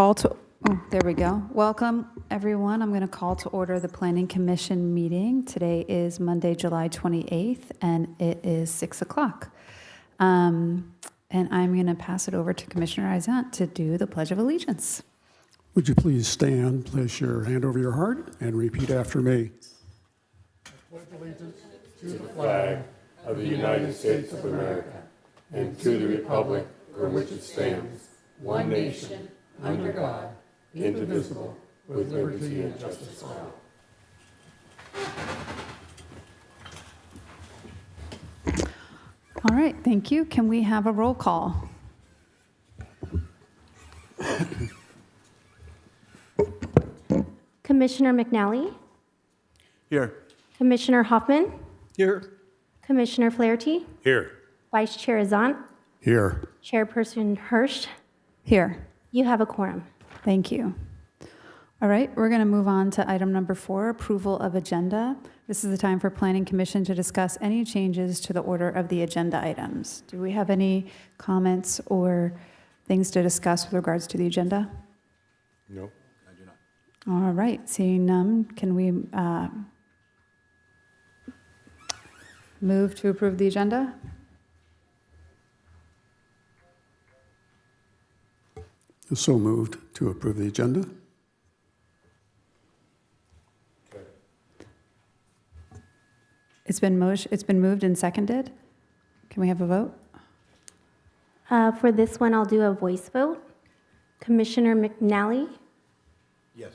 call to, oh, there we go. Welcome, everyone. I'm going to call to order the Planning Commission meeting. Today is Monday, July 28th, and it is 6 o'clock. And I'm going to pass it over to Commissioner Izant to do the Pledge of Allegiance. Would you please stand, place your hand over your heart, and repeat after me. I pledge allegiance to the flag of the United States of America and to the republic for which it stands, one nation, under God, indivisible, with liberty and justice for all. All right, thank you. Can we have a roll call? Commissioner McNally, Here. Commissioner Hoffman, Here. Commissioner Flaherty, Here. Vice Chair Azant, Here. Chairperson Hirsch. Here. You have a quorum. Thank you. All right, we're going to move on to item number 4, approval of agenda. This is the time for Planning Commission to discuss any changes to the order of the agenda items. Do we have any comments or things to discuss with regards to the agenda? No, I do not. All right, seeing none, can we move to approve the agenda? So moved to approve the agenda. Okay. It's been moved and seconded. Can we have a vote? For this one, I'll do a voice vote. Commissioner McNally, Yes.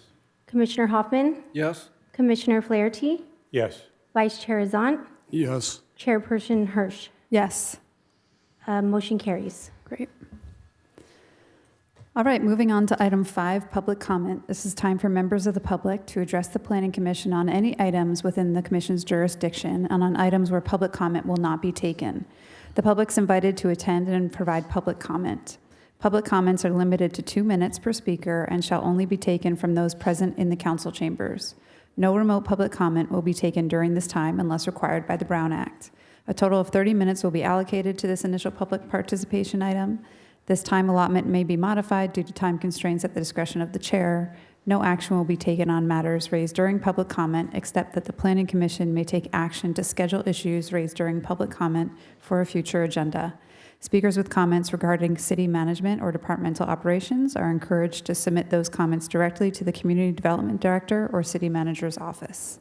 Commissioner Hoffman, Yes. Commissioner Flaherty, Yes. Vice Chair Azant, Yes. Chairperson Hirsch. Yes. Motion carries. Great. All right, moving on to item 5, public comment. This is time for members of the public to address the Planning Commission on any items within the Commission's jurisdiction and on items where public comment will not be taken. The public's invited to attend and provide public comment. Public comments are limited to 2 minutes per speaker and shall only be taken from those present in the council chambers. No remote public comment will be taken during this time unless required by the Brown Act. A total of 30 minutes will be allocated to this initial public participation item. This time allotment may be modified due to time constraints at the discretion of the chair. No action will be taken on matters raised during public comment, except that the Planning Commission may take action to schedule issues raised during public comment for a future agenda. Speakers with comments regarding city management or departmental operations are encouraged to submit those comments directly to the Community Development Director or City Manager's office.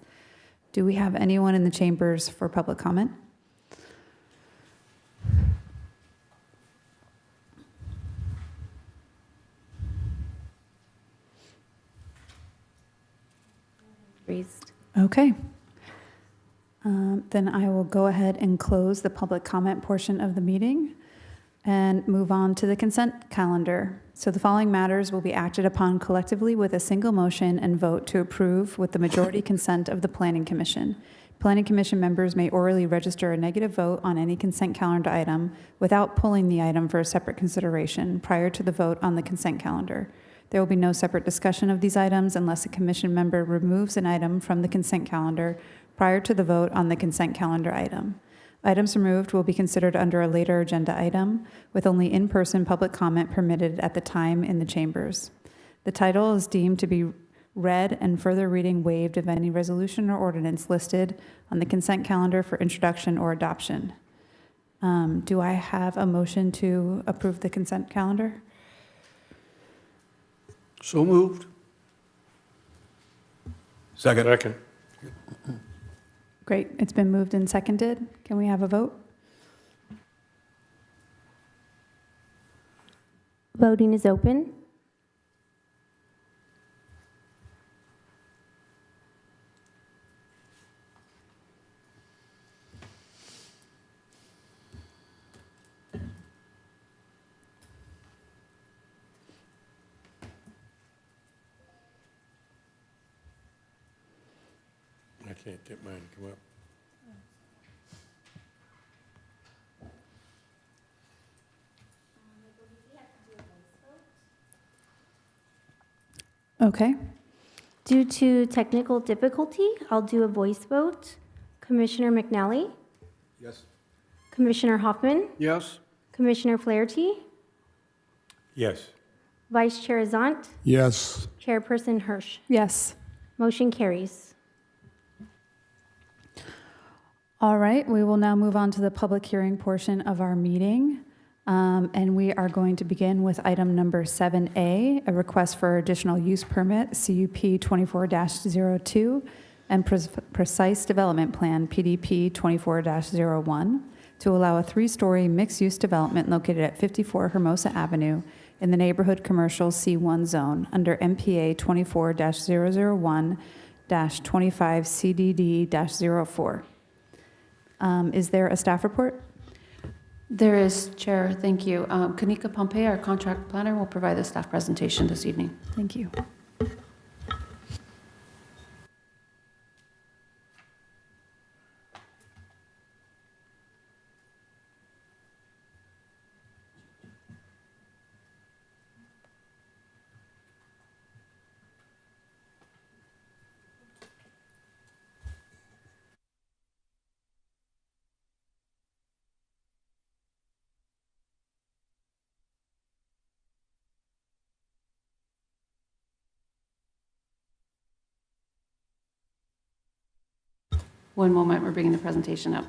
Do we have anyone in the chambers for public comment? Raised. Okay. Then I will go ahead and close the public comment portion of the meeting and move on to the consent calendar. So the following matters will be acted upon collectively with a single motion and vote to approve with the majority consent of the Planning Commission. Planning Commission members may orally register a negative vote on any consent calendar item without pulling the item for a separate consideration prior to the vote on the consent calendar. There will be no separate discussion of these items unless a commission member removes an item from the consent calendar prior to the vote on the consent calendar item. Items removed will be considered under a later agenda item, with only in-person public comment permitted at the time in the chambers. The title is deemed to be read and further reading waived of any resolution or ordinance listed on the consent calendar for introduction or adoption. Do I have a motion to approve the consent calendar? So moved. Second. Great, it's been moved and seconded. Can we have a vote? Voting is open. I can't get mine to come up. Okay. Due to technical difficulty, I'll do a voice vote. Commissioner McNally, Yes. Commissioner Hoffman, Yes. Commissioner Flaherty, Yes. Vice Chair Zant, Yes. Chairperson Hirsch. Yes. Motion carries. All right, we will now move on to the public hearing portion of our meeting. And we are going to begin with item number 7A, a request for additional use permit, CUP 24-02, and precise development plan, PDP 24-01, to allow a three-story mixed-use development located at 54 Hermosa Avenue in the neighborhood commercial C1 zone under MPA 24-001-25 CDD-04. Is there a staff report? There is, Chair. Thank you. Kanika Pompey, our contract planner, will provide the staff presentation this evening. Thank you. One moment, we're bringing the presentation up.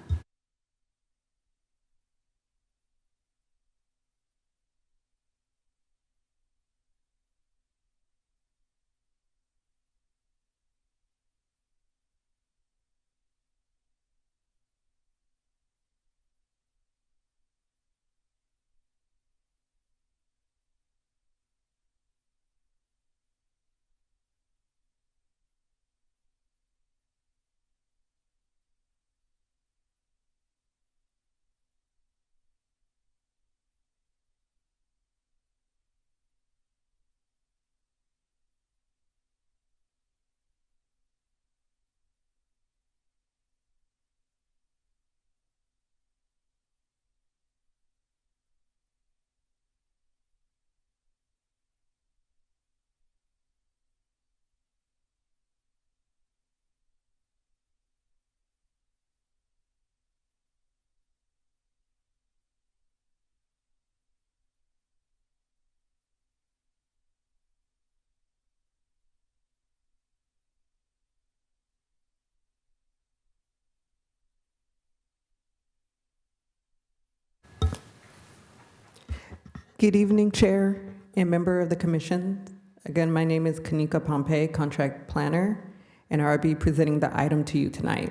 Good evening, Chair and member of the Commission. Again, my name is Kanika Pompey, Contract Planner, and I'll be presenting the item to you tonight.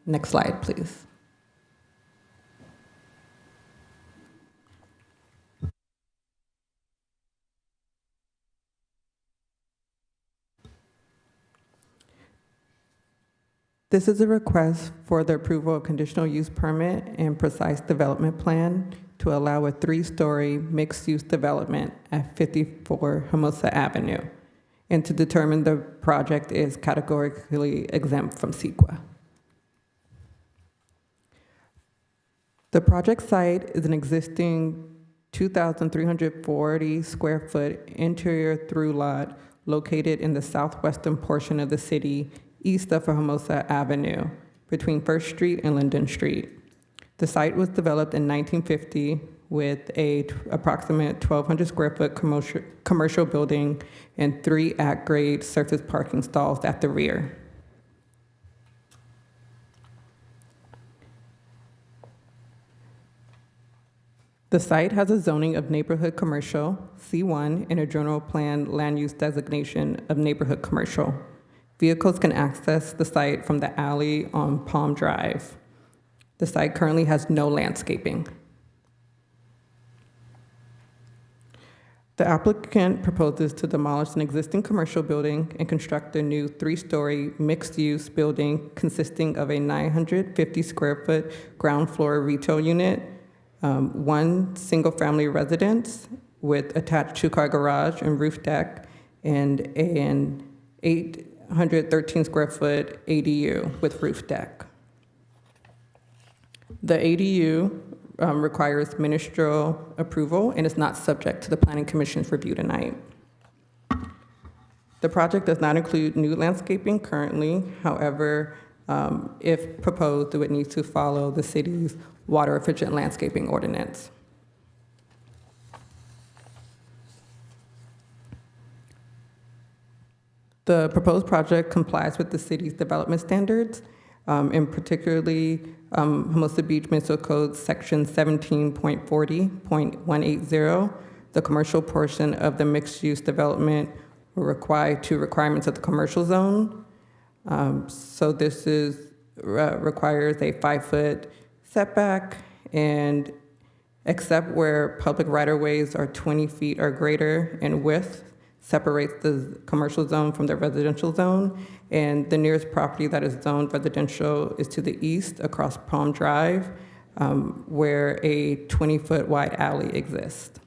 Next slide, please. This is a request for the approval of conditional use permit and precise development plan to allow a three-story mixed-use development at 54 Hermosa Avenue, and to determine the project is categorically exempt from CEQA. The project site is an existing 2,340 square foot interior through lot located in the southwestern portion of the city, east of Hermosa Avenue, between First Street and Linden Street. The site was developed in 1950 with approximate 1,200 square foot commercial building and 3 at-grade surface parking stalls at the rear. The site has a zoning of neighborhood commercial, C1, and a general plan land use designation of neighborhood commercial. Vehicles can access the site from the alley on Palm Drive. The site currently has no landscaping. The applicant proposes to demolish an existing commercial building and construct a new 3-story mixed-use building consisting of a 950 square foot ground floor retail unit, 1 single-family residence with attached 2-car garage and roof deck, and an 813 square foot ADU with roof deck. The ADU requires ministerial approval and is not subject to the Planning Commission's review tonight. The project does not include new landscaping currently. However, if proposed, it would need to follow the city's water efficient landscaping ordinance. The proposed project complies with the city's development standards, and particularly Hermosa Beach Municipal Code Section 17.40.180. The commercial portion of the mixed-use development will require to requirements of the commercial zone. So this requires a 5-foot setback, and except where public right-of-ways are 20 feet or greater in width, separates the commercial zone from the residential zone, and the nearest property that is zoned residential is to the east across Palm Drive, where a 20-foot wide alley exists.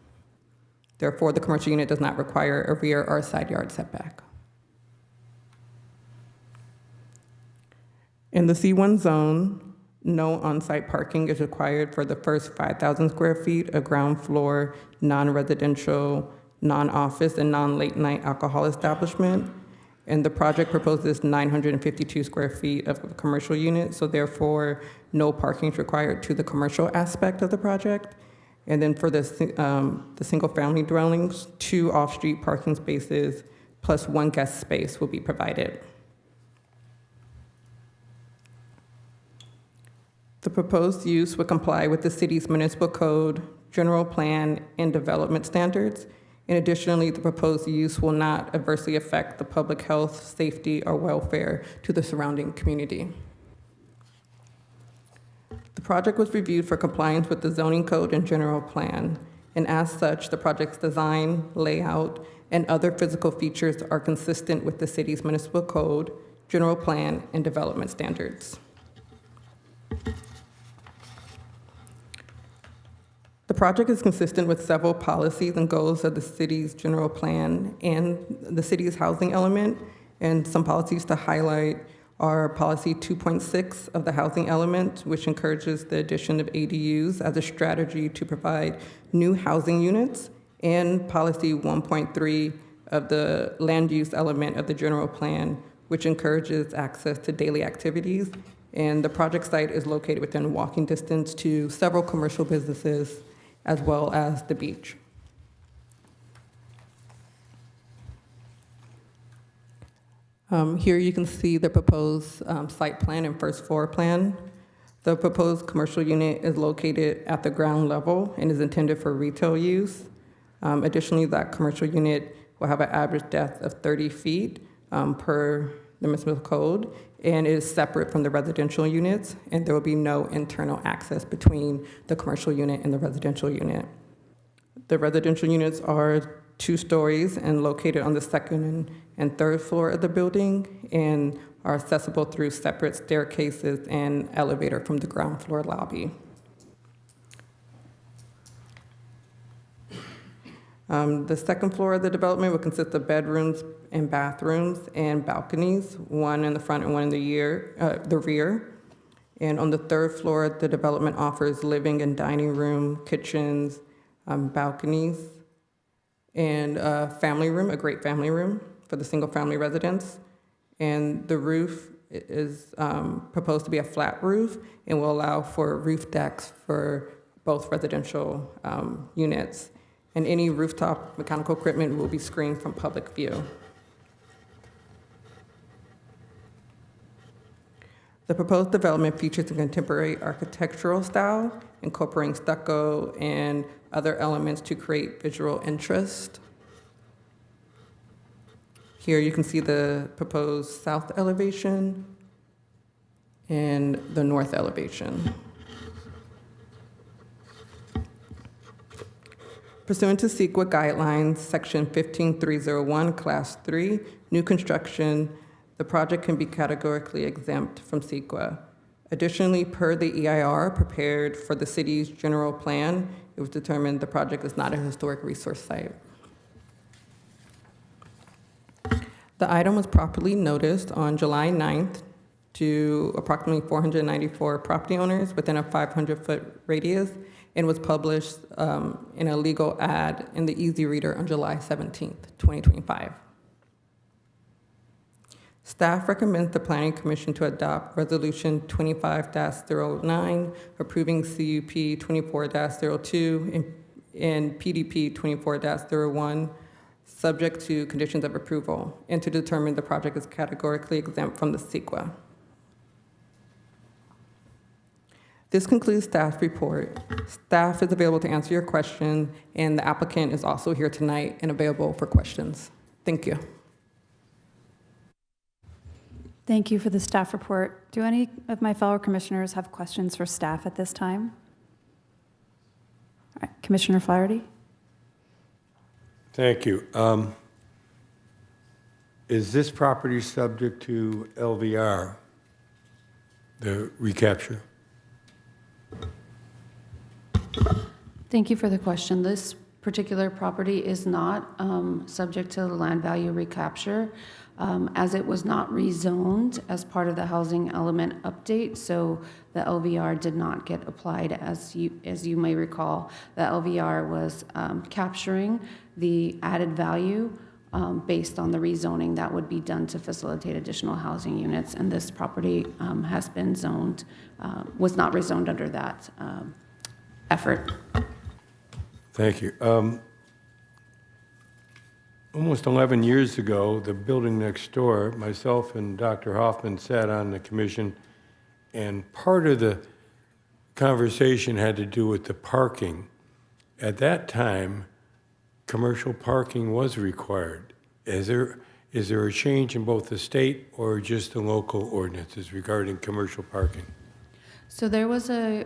Therefore, the commercial unit does not require a rear or side yard setback. In the C1 zone, no on-site parking is required for the first 5,000 square feet of ground floor, non-residential, non-office, and non-late night alcohol establishment. And the project proposes 952 square feet of a commercial unit, so therefore no parking is required to the commercial aspect of the project. And then for the single-family dwellings, 2 off-street parking spaces plus 1 guest space will be provided. The proposed use would comply with the city's municipal code, general plan, and development standards. And additionally, the proposed use will not adversely affect the public health, safety, or welfare to the surrounding community. The project was reviewed for compliance with the zoning code and general plan, and as such, the project's design, layout, and other physical features are consistent with the city's municipal code, general plan, and development standards. The project is consistent with several policies and goals of the city's general plan and the city's housing element, and some policies to highlight are policy 2.6 of the housing element, which encourages the addition of ADUs as a strategy to provide new housing units, and policy 1.3 of the land use element of the general plan, which encourages access to daily activities. And the project site is located within walking distance to several commercial businesses as well as the beach. Here you can see the proposed site plan and first floor plan. The proposed commercial unit is located at the ground level and is intended for retail use. Additionally, that commercial unit will have an average depth of 30 feet per the municipal code, and is separate from the residential units, and there will be no internal access between the commercial unit and the residential unit. The residential units are 2 stories and located on the second and third floor of the building, and are accessible through separate staircases and elevator from the ground floor lobby. The second floor of the development will consist of bedrooms and bathrooms and balconies, one in the front and one in the rear. And on the third floor, the development offers living and dining room, kitchens, balconies, and a family room, a great family room for the single-family residents. And the roof is proposed to be a flat roof and will allow for roof decks for both residential units. And any rooftop mechanical equipment will be screened from public view. The proposed development features a contemporary architectural style, incorporating stucco and other elements to create visual interest. Here you can see the proposed south elevation and the north elevation. Pursuant to CEQA guidelines, section 15301, class 3, new construction, the project can be categorically exempt from CEQA. Additionally, per the EIR prepared for the city's general plan, it was determined the project is not a historic resource site. The item was properly noticed on July 9th to approximately 494 property owners within a 500-foot radius, and was published in a legal ad in the Easy Reader on July 17th, 2025. Staff recommends the Planning Commission to adopt Resolution 25-09, approving CUP 24-02 and PDP 24-01, subject to conditions of approval, and to determine the project is categorically exempt from the CEQA. This concludes staff's report. Staff is available to answer your question, and the applicant is also here tonight and available for questions. Thank you. Thank you for the staff report. Do any of my fellow commissioners have questions for staff at this time? All right, Commissioner Flaherty? Thank you. Is this property subject to LVR, the recapture? Thank you for the question. This particular property is not subject to the land value recapture, as it was not rezoned as part of the housing element update, so the LVR did not get applied. As you may recall, the LVR was capturing the added value based on the rezoning that would be done to facilitate additional housing units, and this property has been zoned, was not rezoned under that effort. Thank you. Almost 11 years ago, the building next door, myself and Dr. Hoffman sat on the commission, and part of the conversation had to do with the parking. At that time, commercial parking was required. Is there a change in both the state or just the local ordinances regarding commercial parking? So there was a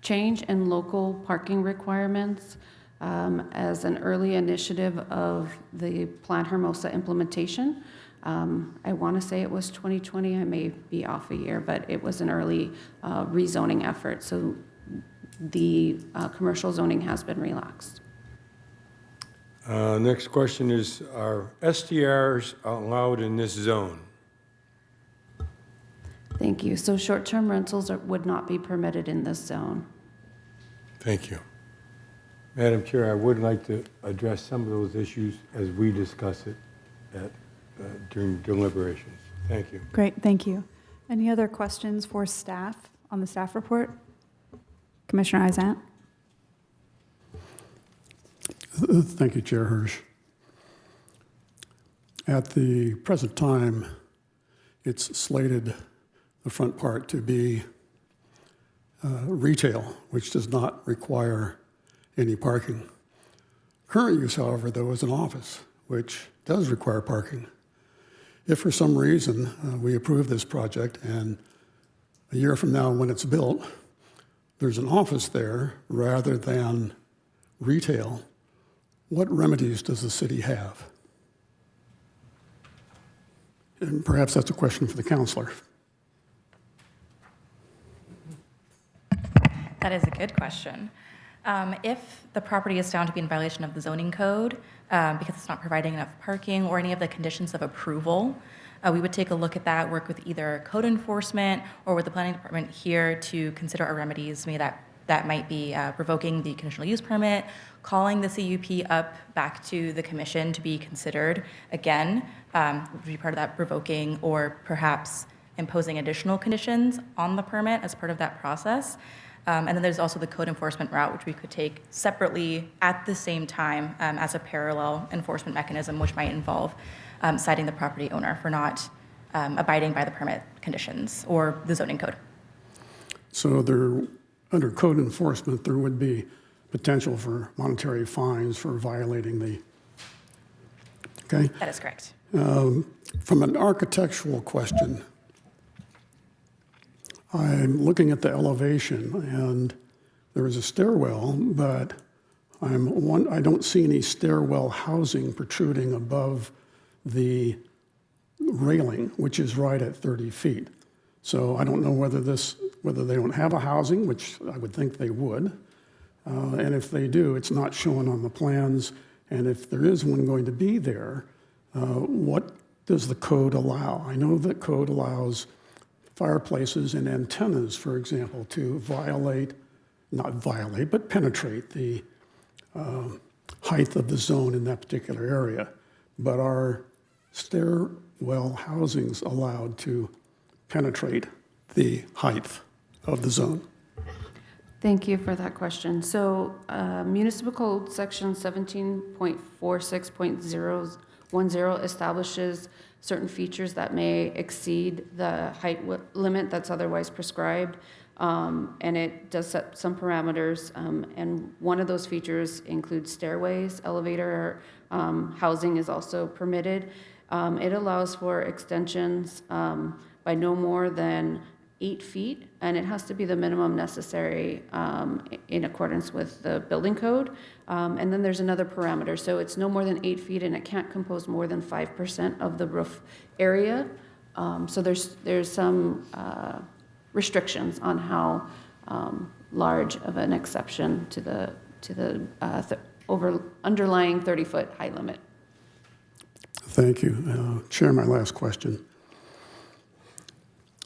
change in local parking requirements as an early initiative of the Plan Hermosa implementation. I want to say it was 2020, I may be off a year, but it was an early rezoning effort. So the commercial zoning has been relaxed. Next question is, are STRs allowed in this zone? Thank you. So short-term rentals would not be permitted in this zone. Thank you. Madam Chair, I would like to address some of those issues as we discuss it during deliberations. Thank you. Great, thank you. Any other questions for staff on the staff report? Commissioner Izant? Thank you, Chair Hirsch. At the present time, it's slated, the front part, to be retail, which does not require any parking. Current use, however, though, is an office, which does require parking. If for some reason we approve this project and a year from now when it's built, there's an office there rather than retail, what remedies does the city have? And perhaps that's a question for the counselor. That is a good question. If the property is found to be in violation of the zoning code because it's not providing enough parking or any of the conditions of approval, we would take a look at that, work with either code enforcement or with the planning department here to consider our remedies. Maybe that might be revoking the conditional use permit, calling the CUP up back to the commission to be considered again, would be part of that revoking, or perhaps imposing additional conditions on the permit as part of that process. And then there's also the code enforcement route, which we could take separately at the same time as a parallel enforcement mechanism, which might involve citing the property owner for not abiding by the permit conditions or the zoning code. So there, under code enforcement, there would be potential for monetary fines for violating the, okay? That is correct. From an architectural question, I'm looking at the elevation, and there is a stairwell, but I don't see any stairwell housing protruding above the railing, which is right at 30 feet. So I don't know whether they don't have a housing, which I would think they would, and if they do, it's not shown on the plans. And if there is one going to be there, what does the code allow? I know that code allows fireplaces and antennas, for example, to not violate, but penetrate the height of the zone in that particular area. But are stairwell housings allowed to penetrate the height of the zone? Thank you for that question. So Municipal Code Section 17.46.010 establishes certain features that may exceed the height limit that's otherwise prescribed. And it does set some parameters. And one of those features includes stairways, elevator, housing is also permitted. It allows for extensions by no more than 8 feet, and it has to be the minimum necessary in accordance with the building code. And then there's another parameter, so it's no more than 8 feet, and it can't compose more than 5% of the roof area. So there's some restrictions on how large of an exception to the underlying 30-foot height limit. Thank you. Chair, my last question.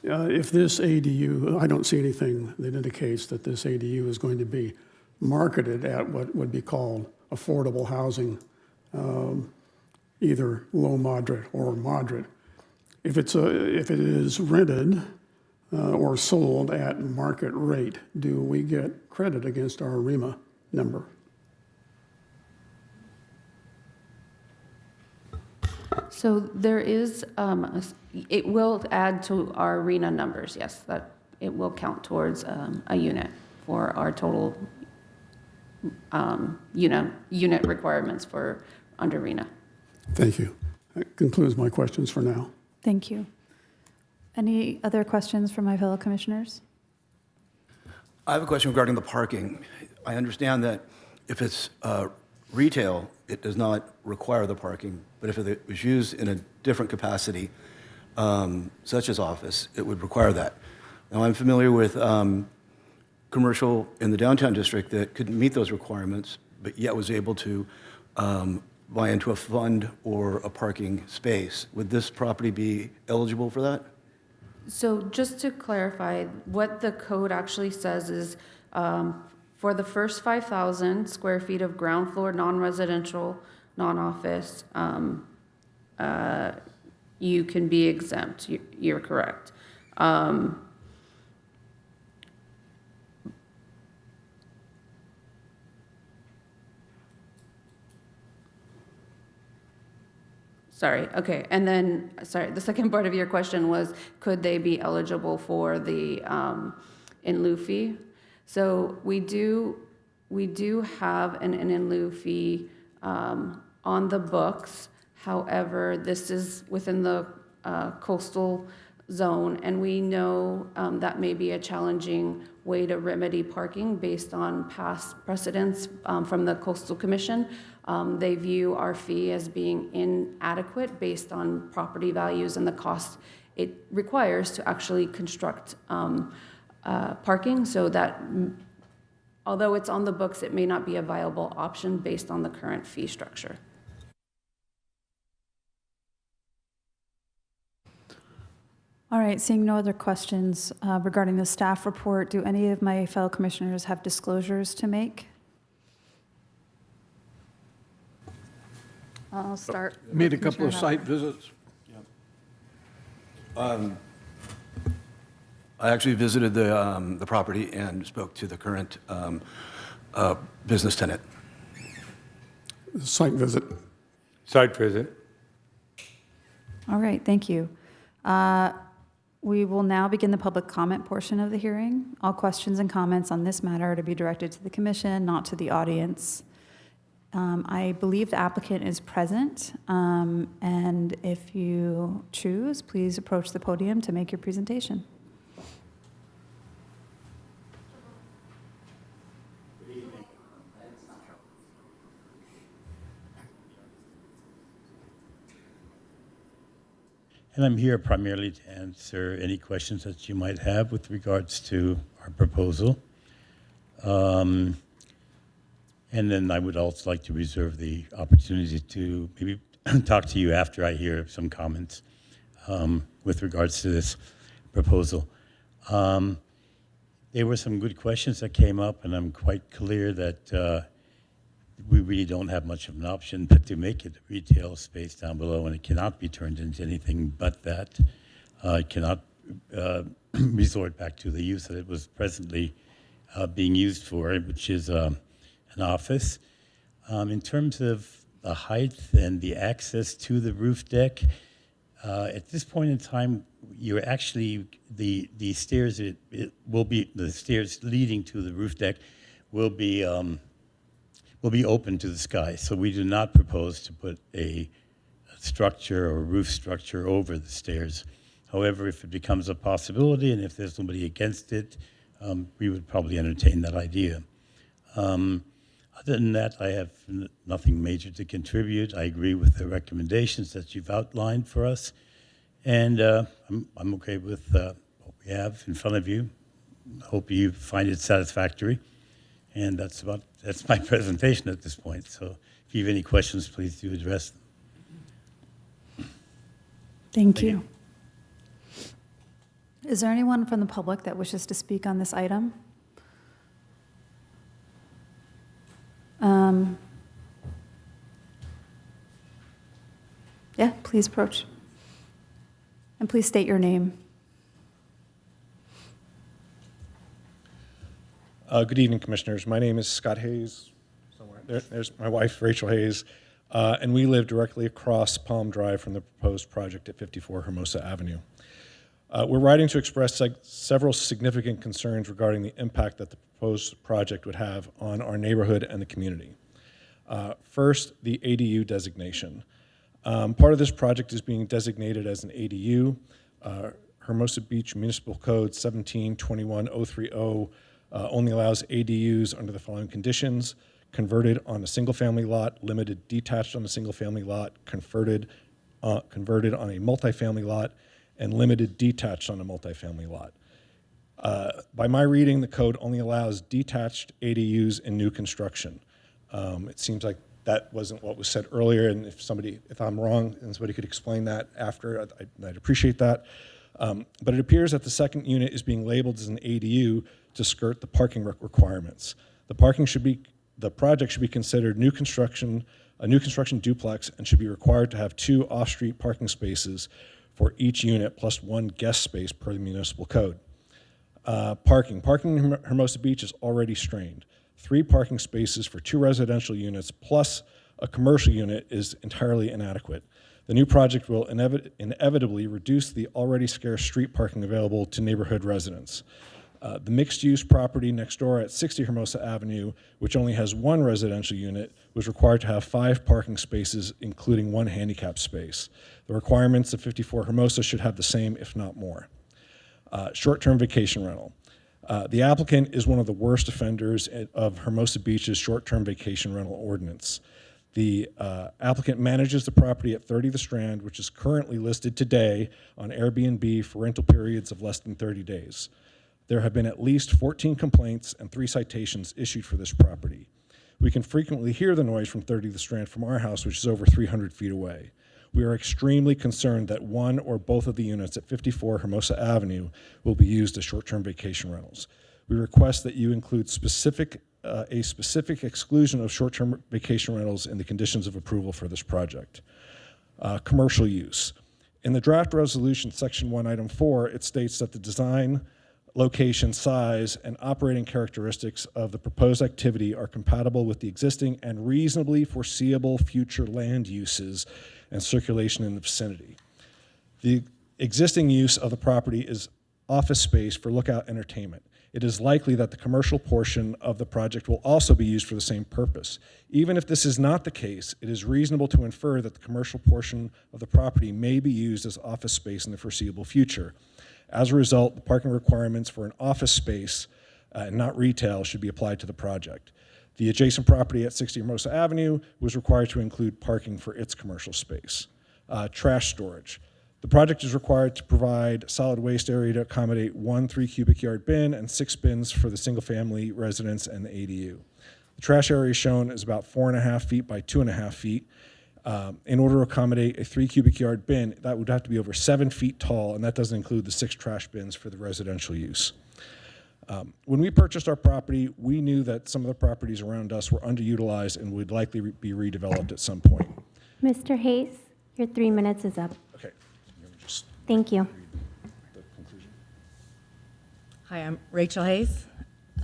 If this ADU, I don't see anything that indicates that this ADU is going to be marketed at what would be called affordable housing, either low, moderate, or moderate. If it is rented or sold at market rate, do we get credit against our REMA number? So there is, it will add to our RENA numbers, yes, that it will count towards a unit for our total unit requirements for under RENA. Thank you. That concludes my questions for now. Thank you. Any other questions from my fellow commissioners? I have a question regarding the parking. I understand that if it's retail, it does not require the parking, but if it was used in a different capacity, such as office, it would require that. Now, I'm familiar with commercial in the downtown district that couldn't meet those requirements, but yet was able to buy into a fund or a parking space. Would this property be eligible for that? So just to clarify, what the code actually says is for the first 5,000 square feet of ground floor, non-residential, non-office, you can be exempt. You're correct. Sorry, okay, and then, sorry, the second part of your question was, could they be eligible for the in lieu fee? So we do have an in lieu fee on the books. However, this is within the coastal zone, and we know that may be a challenging way to remedy parking based on past precedents from the Coastal Commission. They view our fee as being inadequate based on property values and the cost it requires to actually construct parking, so that although it's on the books, it may not be a viable option based on the current fee structure. All right, seeing no other questions regarding the staff report, do any of my fellow commissioners have disclosures to make? I'll start. Made a with couple of Commissioner site visits. I actually visited the property and spoke to the current business tenant. Site visit. Site visit. All right, thank you. We will now begin the public comment portion of the hearing. All questions and comments on this matter are to be directed to the commission, not to the audience. I believe the applicant is present, and if you choose, please approach the podium to make your presentation. And I'm here primarily to answer any questions that you might have with regards to our proposal. And then I would also like to reserve the opportunity to maybe talk to you after I hear some comments with regards to this proposal. There were some good questions that came up, and I'm quite clear that we really don't have much of an option but to make it a retail space down below, and it cannot be turned into anything but that. It cannot resort back to the use that it was presently being used for, which is an office. In terms of the height and the access to the roof deck, at this point in time, you're actually, the stairs, it will be, the stairs leading to the roof deck will be open to the sky. So we do not propose to put a structure or roof structure over the stairs. However, if it becomes a possibility and if there's nobody against it, we would probably entertain that idea. Other than that, I have nothing major to contribute. I agree with the recommendations that you've outlined for us, and I'm okay with what we have in front of you. I hope you find it satisfactory, and that's my presentation at this point. So if you have any questions, please do address them. Thank you. Is there anyone from the public that wishes to speak on this item? Yeah, please approach. And please state your name. Good evening, Commissioners. My name is Scott Hayes. Somewhere there's my wife, Rachel Hayes, and we live directly across Palm Drive from the proposed project at 54 Hermosa Avenue. We're writing to express several significant concerns regarding the impact that the proposed project would have on our neighborhood and the community. First, the ADU designation. Part of this project is being designated as an ADU. Hermosa Beach Municipal Code 17-21030 only allows ADUs under the following conditions: converted on a single-family lot, limited detached on a single-family lot, converted on a multifamily lot, and limited detached on a multifamily lot. By my reading, the code only allows detached ADUs in new construction. It seems like that wasn't what was said earlier, and if I'm wrong and somebody could explain that after, I'd appreciate that. But it appears that the second unit is being labeled as an ADU to skirt the parking requirements. The project should be considered a new construction duplex, and should be required to have 2 off-street parking spaces for each unit plus 1 guest space per the municipal code. Parking in Hermosa Beach is already strained. 3 parking spaces for 2 residential units plus a commercial unit is entirely inadequate. The new project will inevitably reduce the already scarce street parking available to neighborhood residents. The mixed-use property next door at 60 Hermosa Avenue, which only has 1 residential unit, was required to have 5 parking spaces, including 1 handicap space. The requirements of 54 Hermosa should have the same, if not more. Short-term vacation rental. The applicant is one of the worst offenders of Hermosa Beach's short-term vacation rental ordinance. The applicant manages the property at 30 The Strand, which is currently listed today on Airbnb for rental periods of less than 30 days. There have been at least 14 complaints and 3 citations issued for this property. We can frequently hear the noise from 30 The Strand from our house, which is over 300 feet away. We are extremely concerned that one or both of the units at 54 Hermosa Avenue will be used as short-term vacation rentals. We request that you include a specific exclusion of short-term vacation rentals in the conditions of approval for this project. Commercial use. In the draft resolution, section 1, item 4, it states that the design, location, size, and operating characteristics of the proposed activity are compatible with the existing and reasonably foreseeable future land uses and circulation in the vicinity. The existing use of the property is office space for lookout entertainment. It is likely that the commercial portion of the project will also be used for the same purpose. Even if this is not the case, it is reasonable to infer that the commercial portion of the property may be used as office space in the foreseeable future. As a result, the parking requirements for an office space, not retail, should be applied to the project. The adjacent property at 60 Hermosa Avenue was required to include parking for its commercial space. Trash storage. The project is required to provide solid waste area to accommodate 1 3-cubic yard bin and 6 bins for the single-family residence and the ADU. The trash area shown is about 4.5 feet by 2.5 feet. In order to accommodate a 3-cubic yard bin, that would have to be over 7 feet tall, and that doesn't include the 6 trash bins for the residential use. When we purchased our property, we knew that some of the properties around us were underutilized and would likely be redeveloped at some point. Mr. Hayes, your 3 minutes is up. Okay. Thank you. The conclusion. Hi, I'm Rachel Hayes.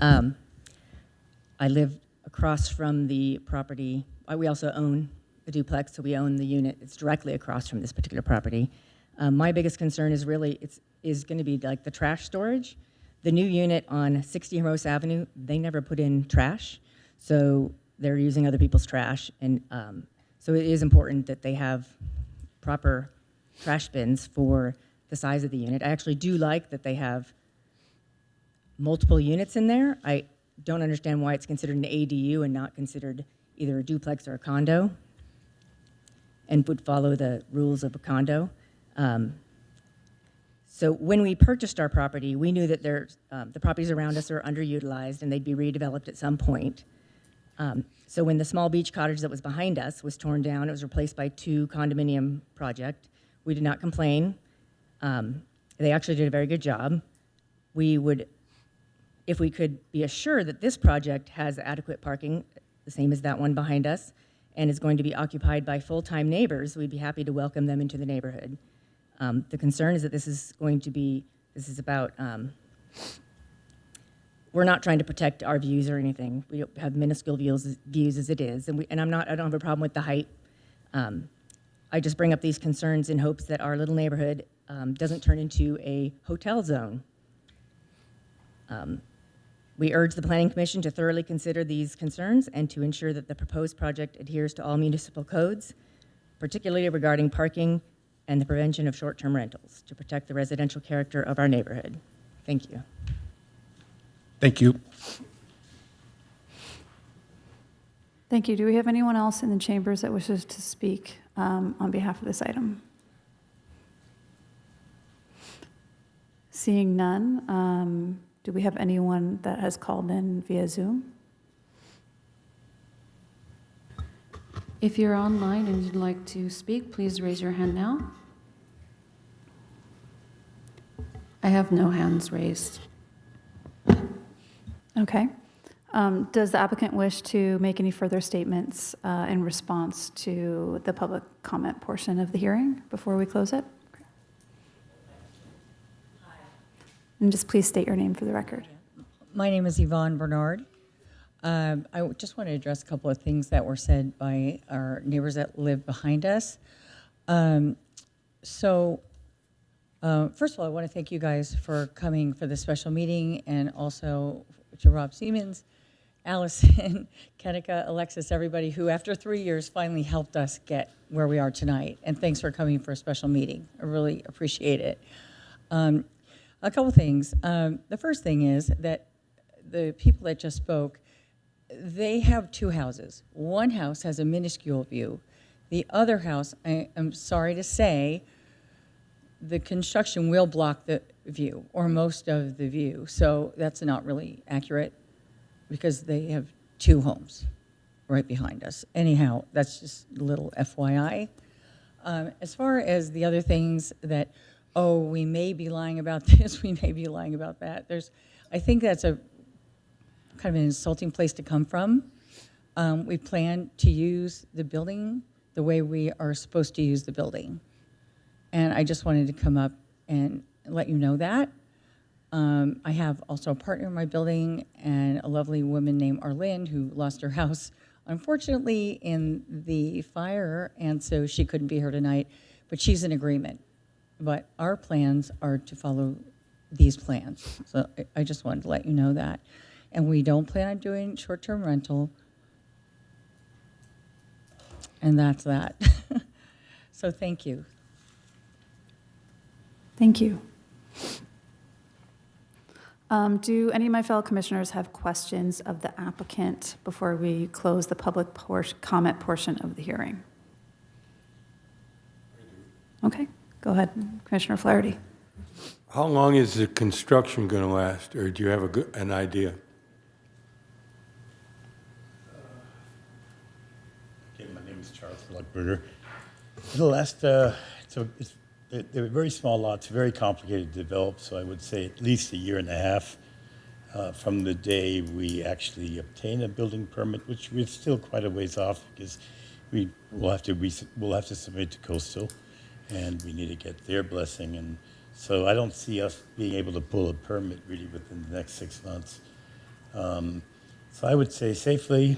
I live across from the property. We also own a duplex, so we own the unit. It's directly across from this particular property. My biggest concern is really is going to be like the trash storage. The new unit on 60 Hermosa Avenue, they never put in trash, so they're using other people's trash, and so it is important that they have proper trash bins for the size of the unit. I actually do like that they have multiple units in there. I don't understand why it's considered an ADU and not considered either a duplex or a condo, and would follow the rules of a condo. So when we purchased our property, we knew that the properties around us are underutilized and they'd be redeveloped at some point. So when the small beach cottage that was behind us was torn down, it was replaced by 2 condominium project. We did not complain. They actually did a very good job. We would, if we could be assured that this project has adequate parking, the same as that one behind us, and is going to be occupied by full-time neighbors, we'd be happy to welcome them into the neighborhood. The concern is that this is about, we're not trying to protect our views or anything. We have minuscule views as it is, and I don't have a problem with the height. I just bring up these concerns in hopes that our little neighborhood doesn't turn into a hotel zone. We urge the Planning Commission to thoroughly consider these concerns and to ensure that the proposed project adheres to all municipal codes, particularly regarding parking and the prevention of short-term rentals, to protect the residential character of our neighborhood. Thank you. Thank you. Thank you. Do we have anyone else in the chambers that wishes to speak on behalf of this item? Seeing none, do we have anyone that has called in via Zoom? If you're online and you'd like to speak, please raise your hand now. I have no hands raised. Okay. Does the applicant wish to make any further statements in response to the public comment portion of the hearing before we close it? And just please state your name for the record. My name is Yvonne Bernard. I just want to address a couple of things that were said by our neighbors that live behind us. First of all, I want to thank you guys for coming for this special meeting, and also to Rob Siemens, Allison, Kenika, Alexis, everybody who after 3 years finally helped us get where we are tonight. And thanks for coming for a special meeting. I really appreciate it. A couple things. The first thing is that the people that just spoke, they have 2 houses. One house has a minuscule view. The other house, I am sorry to say, the construction will block the view, or most of the view. So that's not really accurate because they have 2 homes right behind us. Anyhow, that's just a little FYI. As far as the other things that, oh, we may be lying about this, we may be lying about that, I think that's a kind of an insulting place to come from. We plan to use the building the way we are supposed to use the building. And I just wanted to come up and let you know that. I have also a partner in my building and a lovely woman named Arlene who lost her house, unfortunately, in the fire, and so she couldn't be here tonight, but she's in agreement. But our plans are to follow these plans. So I just wanted to let you know that. And we don't plan on doing short-term rental. And that's that. So thank you. Thank you. Do any of my fellow commissioners have questions of the applicant before we close the public comment portion of the hearing? Okay, go ahead, Commissioner Flaherty. How long is the construction going to last, or do you have an idea? Okay, my name is Charles Luckberger. It'll last, they're very small lots, very complicated to develop, so I would say at least 1.5 years from the day we actually obtain a building permit, which we're still quite a ways off because we'll have to submit to coastal, and we need to get their blessing. And so I don't see us being able to pull a permit really within the next 6 months. So I would say safely,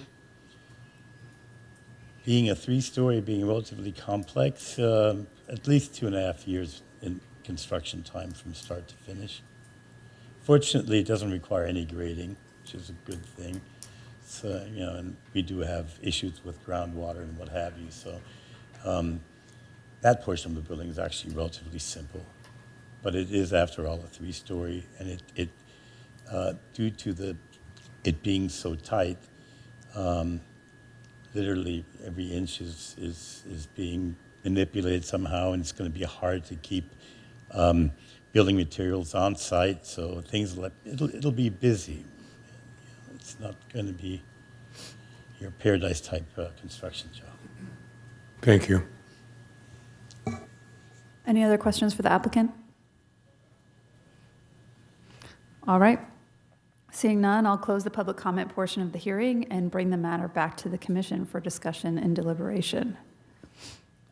being a 3-story, being relatively complex, at least 2.5 years in construction time from start to finish. Fortunately, it doesn't require any grading, which is a good thing. So, you know, and we do have issues with groundwater and what have you. So that portion of the building is actually relatively simple. But it is, after all, a 3-story, and it due to it being so tight, literally every inch is being manipulated somehow, and it's going to be hard to keep building materials on site. So things like it'll be busy. It's not going to be your paradise type construction job. Thank you. Any other questions for the applicant? All right. Seeing none, I'll close the public comment portion of the hearing and bring the matter back to the commission for discussion and deliberation.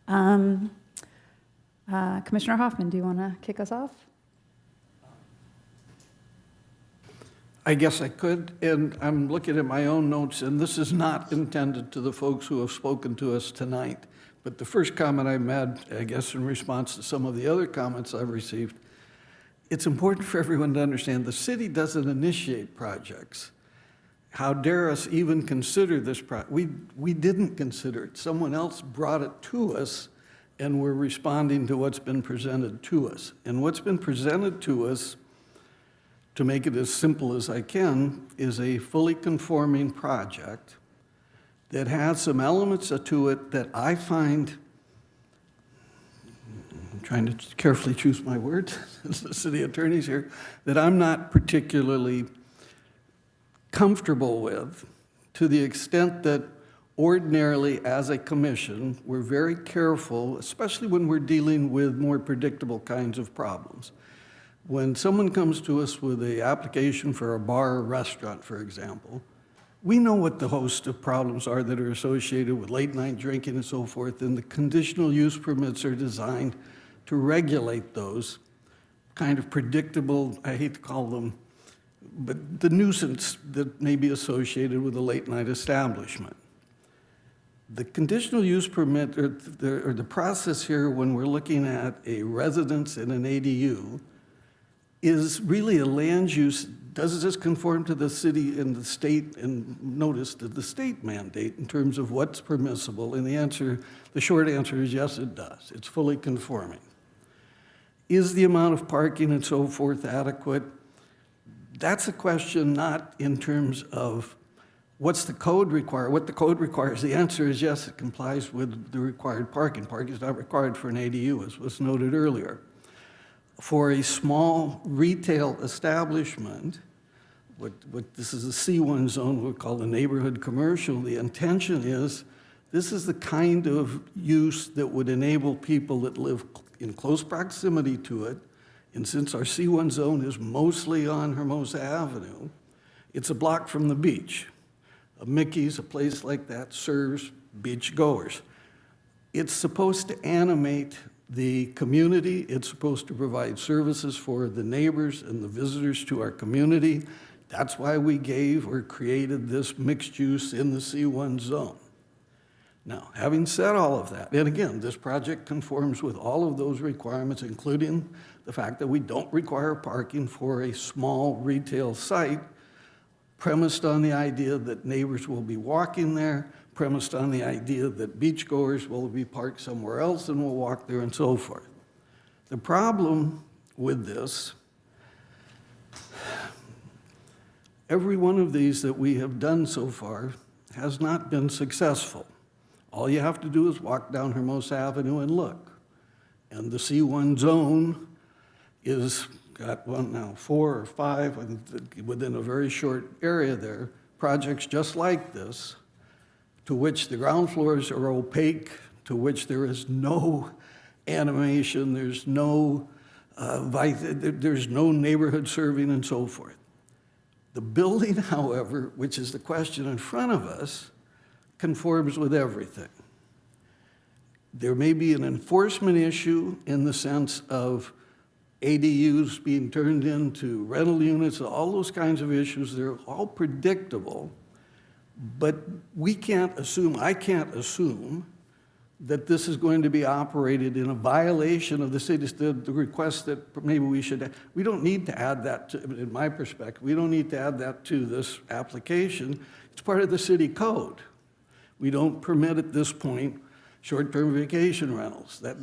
Commissioner Hoffman, do you want to kick us off? I guess I could, and I'm looking at my own notes, and this is not intended to the folks who have spoken to us tonight. But the first comment I made, I guess in response to some of the other comments I've received, it's important for everyone to understand the city doesn't initiate projects. How dare us even consider this project? We didn't consider it. Someone else brought it to us, and we're responding to what's been presented to us. And what's been presented to us, to make it as simple as I can, is a fully conforming project that has some elements to it that I find, I'm trying to carefully choose my words as the city attorney's here, that I'm not particularly comfortable with, to the extent that ordinarily as a commission, we're very careful, especially when we're dealing with more predictable kinds of problems. When someone comes to us with an application for a bar or restaurant, for example, we know what the host of problems are that are associated with late-night drinking and so forth, and the conditional use permits are designed to regulate those kind of predictable, I hate to call them, but the nuisance that may be associated with a late-night establishment. The conditional use permit, or the process here when we're looking at a residence in an ADU, is really a land use. Does this conform to the city and the state, and notice to the state mandate in terms of what's permissible? And the short answer is yes, it does. It's fully conforming. Is the amount of parking and so forth adequate? That's a question not in terms of what's the code require, what the code requires. The answer is yes, it complies with the required parking. Parking is not required for an ADU, as was noted earlier. For a small retail establishment, what this is a C1 zone, we'll call the neighborhood commercial, the intention is this is the kind of use that would enable people that live in close proximity to it, and since our C1 zone is mostly on Hermosa Avenue, it's a block from the beach. A Mickey's, a place like that, serves beach goers. It's supposed to animate the community. It's supposed to provide services for the neighbors and the visitors to our community. That's why we gave or created this mixed use in the C1 zone. Now, having said all of that, and again, this project conforms with all of those requirements, including the fact that we don't require parking for a small retail site, premised on the idea that neighbors will be walking there, premised on the idea that beachgoers will be parked somewhere else and will walk there and so forth. The problem with this, every one of these that we have done so far has not been successful. All you have to do is walk down Hermosa Avenue and look. And the C1 zone is got now 4 or 5 within a very short area there, projects just like this, to which the ground floors are opaque, to which there is no animation, there's no neighborhood serving and so forth. The building, however, which is the question in front of us, conforms with everything. There may be an enforcement issue in the sense of ADUs being turned into rental units, all those kinds of issues, they're all predictable. But we can't assume, I can't assume, that this is going to be operated in a violation of the city's, the request that maybe we don't need to add that to, in my perspective, we don't need to add that to this application. It's part of the city code. We don't permit at this point short-term vacation rentals. That,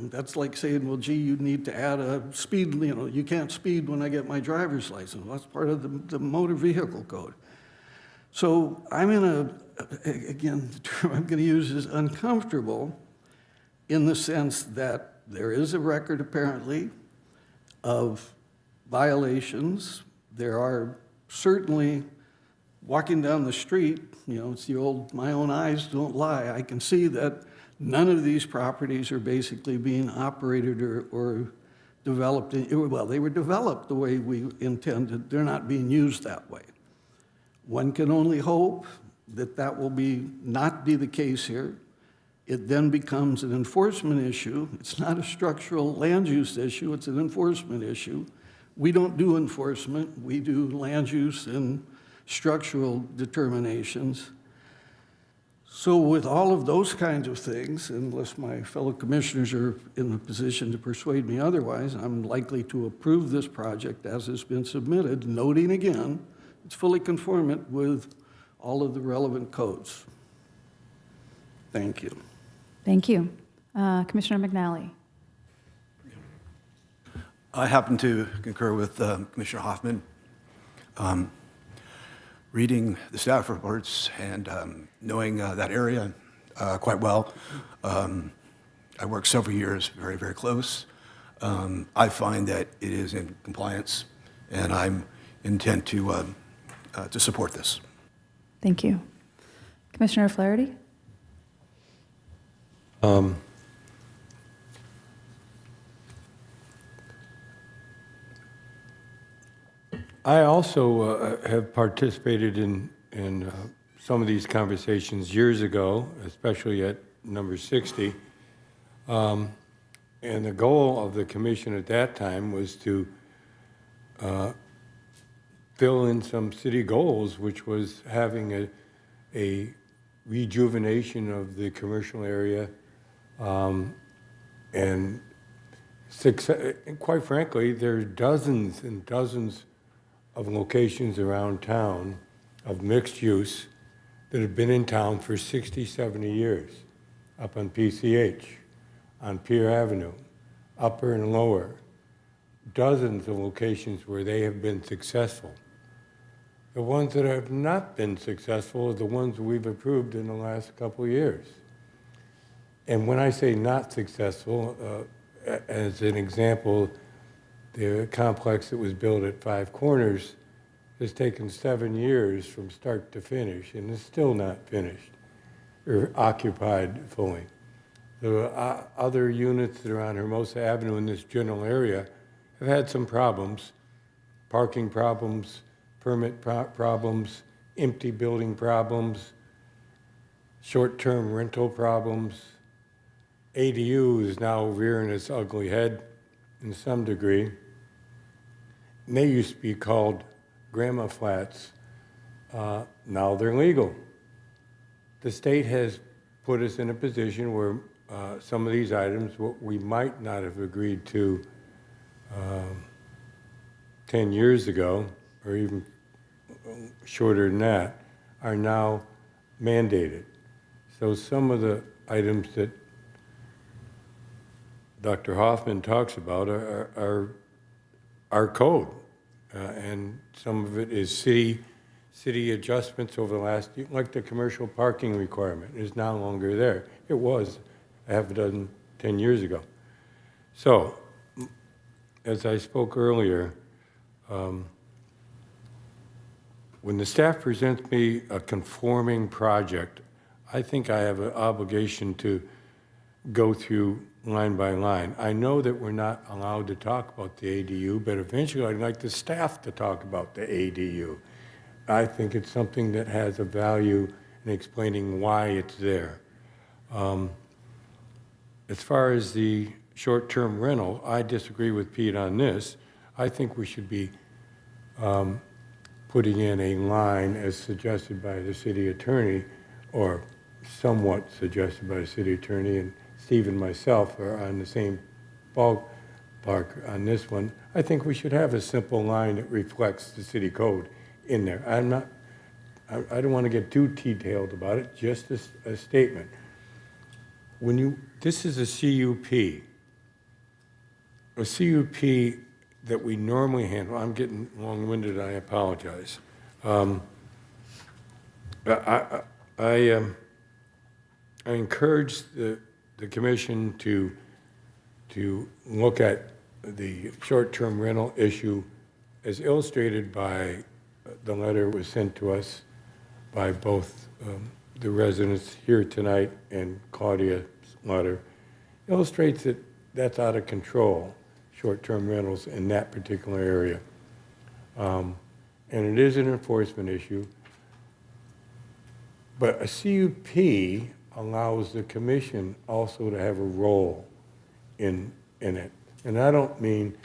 that's like saying, well, gee, you need to add a speed, you can't speed when I get my driver's license. Well, that's part of the motor vehicle code. So I'm again, the term I'm going to use is uncomfortable in the sense that there is a record apparently of violations. There are certainly, walking down the street, it's the old, my own eyes don't lie. I can see that none of these properties are basically being operated or developed. Well, they were developed the way we intended. They're not being used that way. One can only hope that that will not be the case here. It then becomes an enforcement issue. It's not a structural land use issue, it's an enforcement issue. We don't do enforcement, we do land use and structural determinations. So with all of those kinds of things, unless my fellow commissioners are in a position to persuade me otherwise, I'm likely to approve this project as has been submitted, noting again, it's fully conformant with all of the relevant codes. Thank you. Thank you. Commissioner McNally. I happen to concur with Commissioner Hoffman. Reading the staff reports and knowing that area quite well, I worked several years very, very close. I find that it is in compliance, and I'm intent to support this. Thank you. Commissioner Flaherty? I also have participated in some of these conversations years ago, especially at number 60. And the goal of the commission at that time was to fill in some city goals, which was having a rejuvenation of the commercial area. And quite frankly, there are dozens and dozens of locations around town of mixed use that have been in town for 60, 70 years, up on PCH, on Pier Avenue, upper and lower, dozens of locations where they have been successful. The ones that have not been successful are the ones we've approved in the last couple of years. And when I say not successful, as an example, the complex that was built at Five Corners has taken 7 years from start to finish, and is still not finished or occupied fully. The other units that are on Hermosa Avenue in this general area have had some problems, parking problems, permit problems, empty building problems, short-term rental problems. ADU is now rearing its ugly head in some degree. And they used to be called grandma flats. Now they're legal. The state has put us in a position where some of these items, what we might not have agreed to 10 years ago, or even shorter than that, are now mandated. So some of the items that Dr. Hoffman talks about are our code, and some of it is city adjustments over the last, like the commercial parking requirement is no longer there. It was a half a dozen, 10 years ago. So, as I spoke earlier, when the staff presents me a conforming project, I think I have an obligation to go through line by line. I know that we're not allowed to talk about the ADU, but eventually I'd like the staff to talk about the ADU. I think it's something that has a value in explaining why it's there. As far as the short-term rental, I disagree with Pete on this. I think we should be putting in a line as suggested by the city attorney, or somewhat suggested by the city attorney, and Steve and myself are on the same ballpark on this one. I think we should have a simple line that reflects the city code in there. I don't want to get too detailed about it, just a statement. This is a CUP. A CUP that we normally handle, I'm getting long-winded, I apologize. I encourage the commission to look at the short-term rental issue as illustrated by the letter was sent to us by both the residents here tonight and Claudia's letter, illustrates that that's out of control, short-term rentals in that particular area. And it is an enforcement issue, but a CUP allows the commission also to have a role in it. And I don't mean,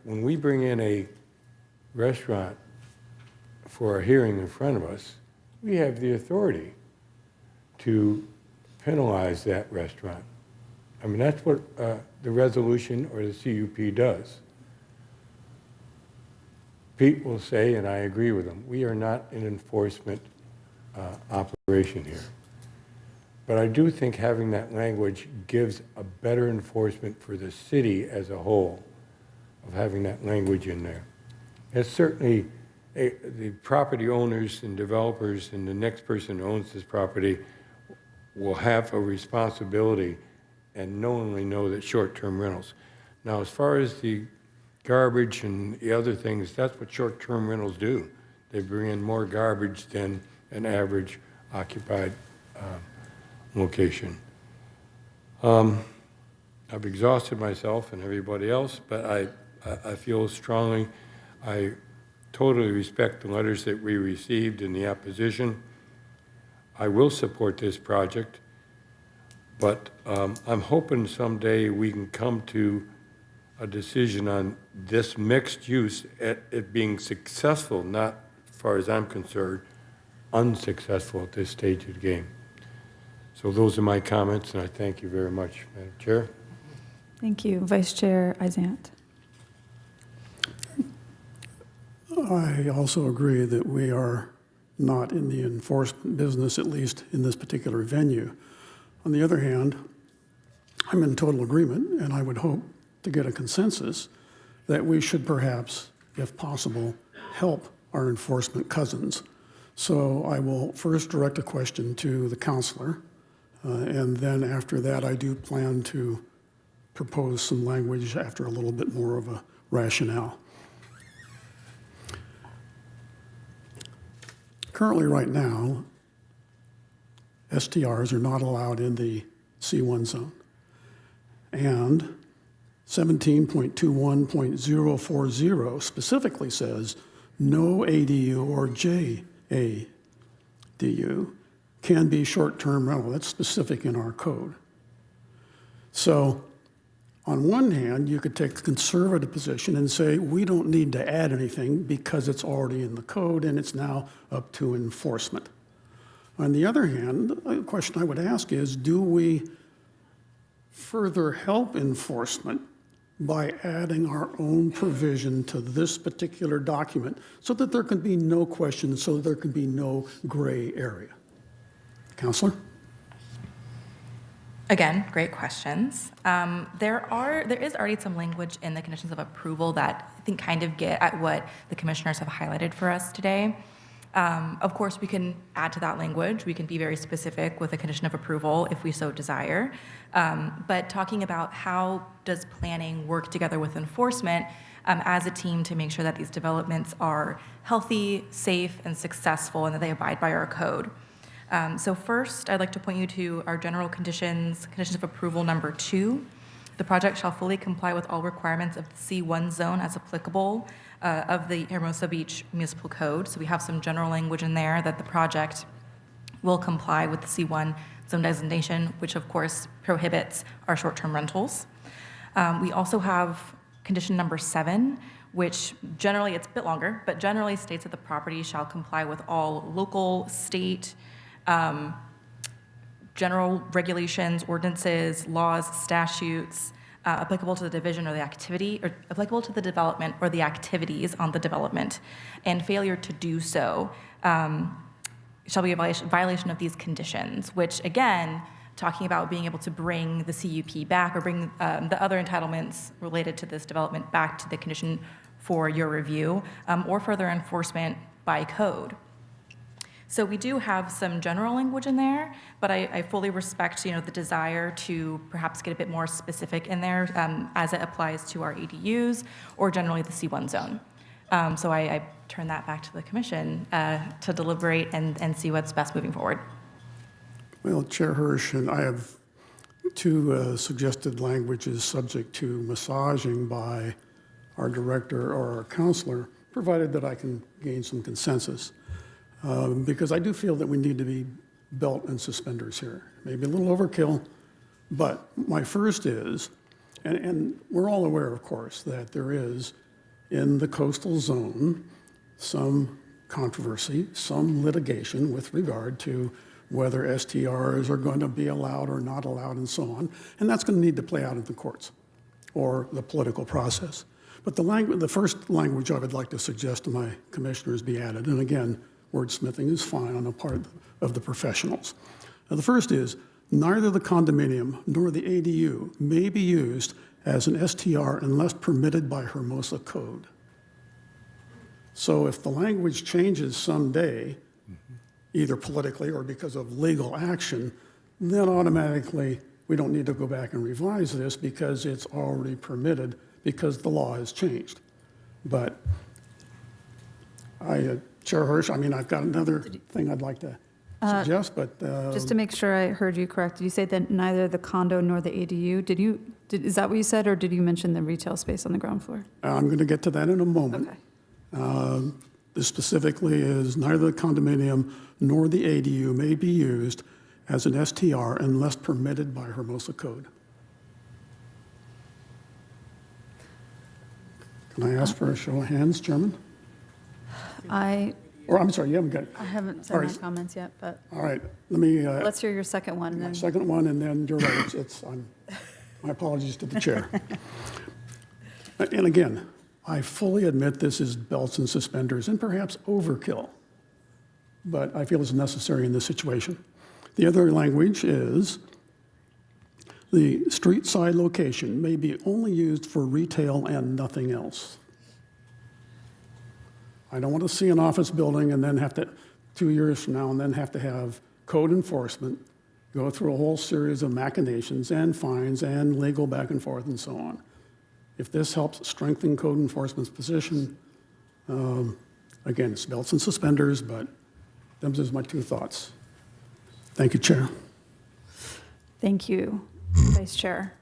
when we bring in a restaurant for a hearing in front of us, we have the authority to penalize that restaurant. I mean, that's what the resolution or the CUP does. Pete will say, and I agree with him, we are not an enforcement operation here. But I do think having that language gives a better enforcement for the city as a whole, of having that language in there. It's certainly the property owners and developers and the next person who owns this property will have a responsibility and knowingly know that short-term rentals. Now, as far as the garbage and the other things, that's what short-term rentals do. They bring in more garbage than an average occupied location. I've exhausted myself and everybody else, but I feel strongly, I totally respect the letters that we received in the opposition. I will support this project, but I'm hoping someday we can come to a decision on this mixed use, it being successful, not, as far as I'm concerned, unsuccessful at this stage of the game. So those are my comments, and I thank you very much, Madam Chair. Thank you. Vice Chair Izant. I also agree that we are not in the enforcement business, at least in this particular venue. On the other hand, I'm in total agreement, and I would hope to get a consensus that we should perhaps, if possible, help our enforcement cousins. So I will first direct a question to the counselor, and then after that, I do plan to propose some language after a little bit more of a rationale. Currently, right now, STRs are not allowed in the C1 zone. And 17.21.040 specifically says no ADU or JADU can be short-term rental. That's specific in our code. So on one hand, you could take the conservative position and say, we don't need to add anything because it's already in the code and it's now up to enforcement. On the other hand, the question I would ask is, do we further help enforcement by adding our own provision to this particular document so that there can be no question, so that there can be no gray area? Counselor? Again, great questions. There is already some language in the conditions of approval that I think kind of get at what the commissioners have highlighted for us today. Of course, we can add to that language. We can be very specific with a condition of approval if we so desire. But talking about how does planning work together with enforcement as a team to make sure that these developments are healthy, safe, and successful, and that they abide by our code. So first, I'd like to point you to our general conditions of approval number 2. The project shall fully comply with all requirements of the C1 zone as applicable of the Hermosa Beach Municipal Code. So we have some general language in there that the project will comply with the C1 zone designation, which of course prohibits our short-term rentals. We also have condition number 7, which generally, it's a bit longer, but generally states that the property shall comply with all local, state, general regulations, ordinances, laws, statutes, applicable to the division or the activity, or applicable to the development or the activities on the development. And failure to do so shall be a violation of these conditions, which again, talking about being able to bring the CUP back or bring the other entitlements related to this development back to the commission for your review or further enforcement by code. So we do have some general language in there, but I fully respect, the desire to perhaps get a bit more specific in there as it applies to our ADUs or generally the C1 zone. So I turn that back to the commission to deliberate and see what's best moving forward. Well, Chair Hirsch, and I have 2 suggested languages subject to massaging by our director or our counselor, provided that I can gain some consensus. Because I do feel that we need to be belt and suspenders here. Maybe a little overkill, but my first is, and we're all aware, of course, that there is in the coastal zone some controversy, some litigation with regard to whether STRs are going to be allowed or not allowed and so on. And that's going to need to play out in the courts or the political process. But the first language I would like to suggest to my commissioners be added, and again, wordsmithing is fine on the part of the professionals. Now, the first is, neither the condominium nor the ADU may be used as an STR unless permitted by Hermosa code. So if the language changes someday, either politically or because of legal action, then automatically we don't need to go back and revise this because it's already permitted because the law has changed. But Chair Hirsch, I've got another thing I'd like to suggest, but... Just to make sure I heard you correct, did you say that neither the condo nor the ADU? Is that what you said, or did you mention the retail space on the ground floor? I'm going to get to that in a moment. Okay. This specifically is neither the condominium nor the ADU may be used as an STR unless permitted by Hermosa code. Can I ask for a show of hands, Chairman? I'm sorry, you haven't got it. I haven't said All my right. comments yet, but All right, let me... let's hear your second one. And then Second one, and then you're right, my apologies to the chair. And again, I fully admit this is belts and suspenders and perhaps overkill, but I feel it's necessary in this situation. The other language is the street side location may be only used for retail and nothing else. I don't want to see an office building and then have to, 2 years from now, and then have to have code enforcement, go through a whole series of machinations and fines and legal back and forth and so on. If this helps strengthen code enforcement's position, again, it's belts and suspenders, but those are my 2 thoughts. Thank you, Chair. Thank you, Vice Chair.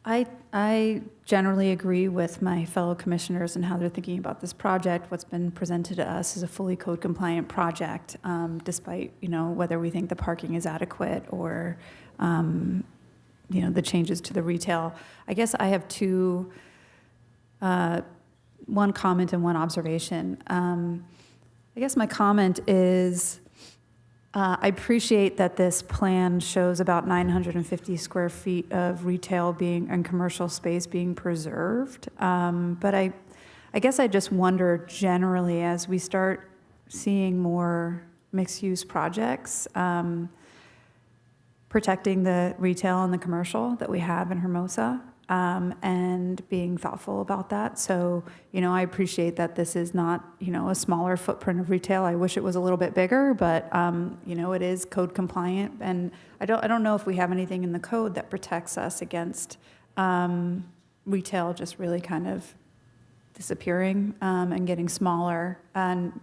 I generally agree with my fellow commissioners and how they're thinking about this project. What's been presented to us is a fully code compliant project, despite whether we think the parking is adequate or the changes to the retail. I guess I have 2, one comment and one observation. I guess my comment is I appreciate that this plan shows about 950 square feet of retail and commercial space being preserved. But I guess I just wonder generally as we start seeing more mixed-use projects, protecting the retail and the commercial that we have in Hermosa, and being thoughtful about that. So, I appreciate that this is not, a smaller footprint of retail. I wish it was a little bit bigger, but, it is code compliant. And I don't know if we have anything in the code that protects us against retail just really kind of disappearing and getting smaller and,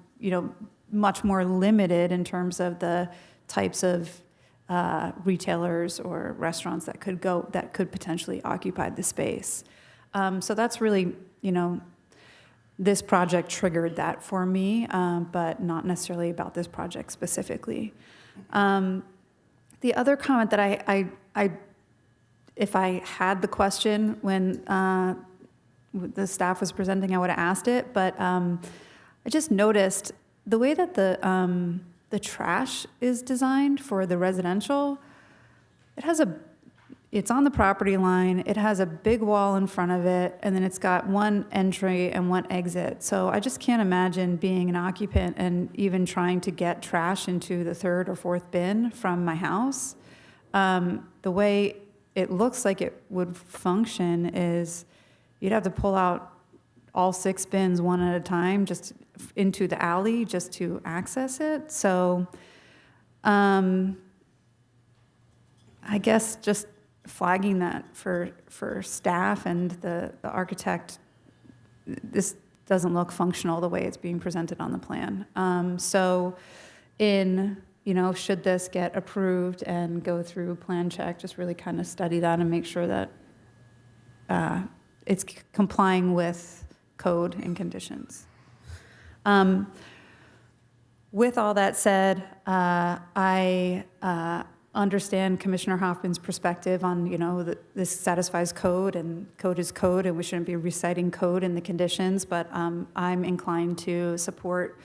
much more limited in terms of the types of retailers or restaurants that could potentially occupy the space. So that's really, this project triggered that for me, but not necessarily about this project specifically. The The other comment that if I had the question when the staff was presenting, I would have asked it, but I just noticed the way that the trash is designed for the residential. It's on the property line, it has a big wall in front of it, and then it's got one entry and one exit. So I just can't imagine being an occupant and even trying to get trash into the third or fourth bin from my house. The way it looks like it would function is you'd have to pull out all 6 bins one at a time just into the alley just to access it. So I guess just flagging that for staff and the architect, this doesn't look functional the way it's being presented on the plan. So should this get approved and go through plan check, just really kind of study that and make sure that it's complying with code and conditions. With all that said, I understand Commissioner Hoffman's perspective on, that this satisfies code and code is code and we shouldn't be reciting code in the conditions, but I'm inclined to support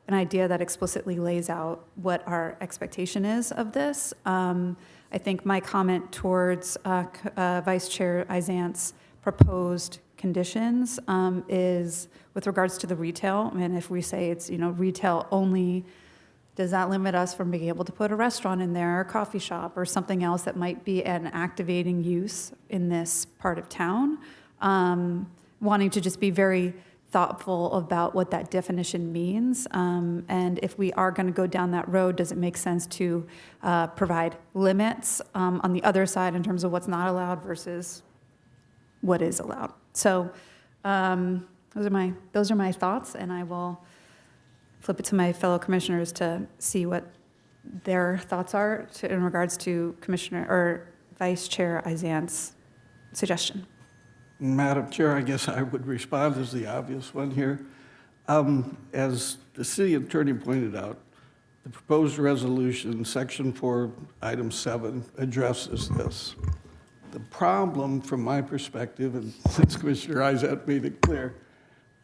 an idea that explicitly lays out what our expectation is of this. I think my comment towards Vice Chair Izant's proposed conditions is with regards to the retail. And if we say it's, retail only, does that limit us from being able to put a restaurant in there, or a coffee shop, or something else that might be an activating use in this part of town? Wanting to just be very thoughtful about what that definition means. And if we are going to go down that road, does it make sense to provide limits on the other side in terms of what's not allowed versus what is allowed? So those are my thoughts, and I will flip it to my fellow commissioners to see what their thoughts are in regards to Commissioner or Vice Chair Izant's suggestion. Madam Chair, I guess I would respond as the obvious one here. As the city attorney pointed out, the proposed resolution, section 4, item 7, addresses this. The problem from my perspective, and since Commissioner Izant made it clear,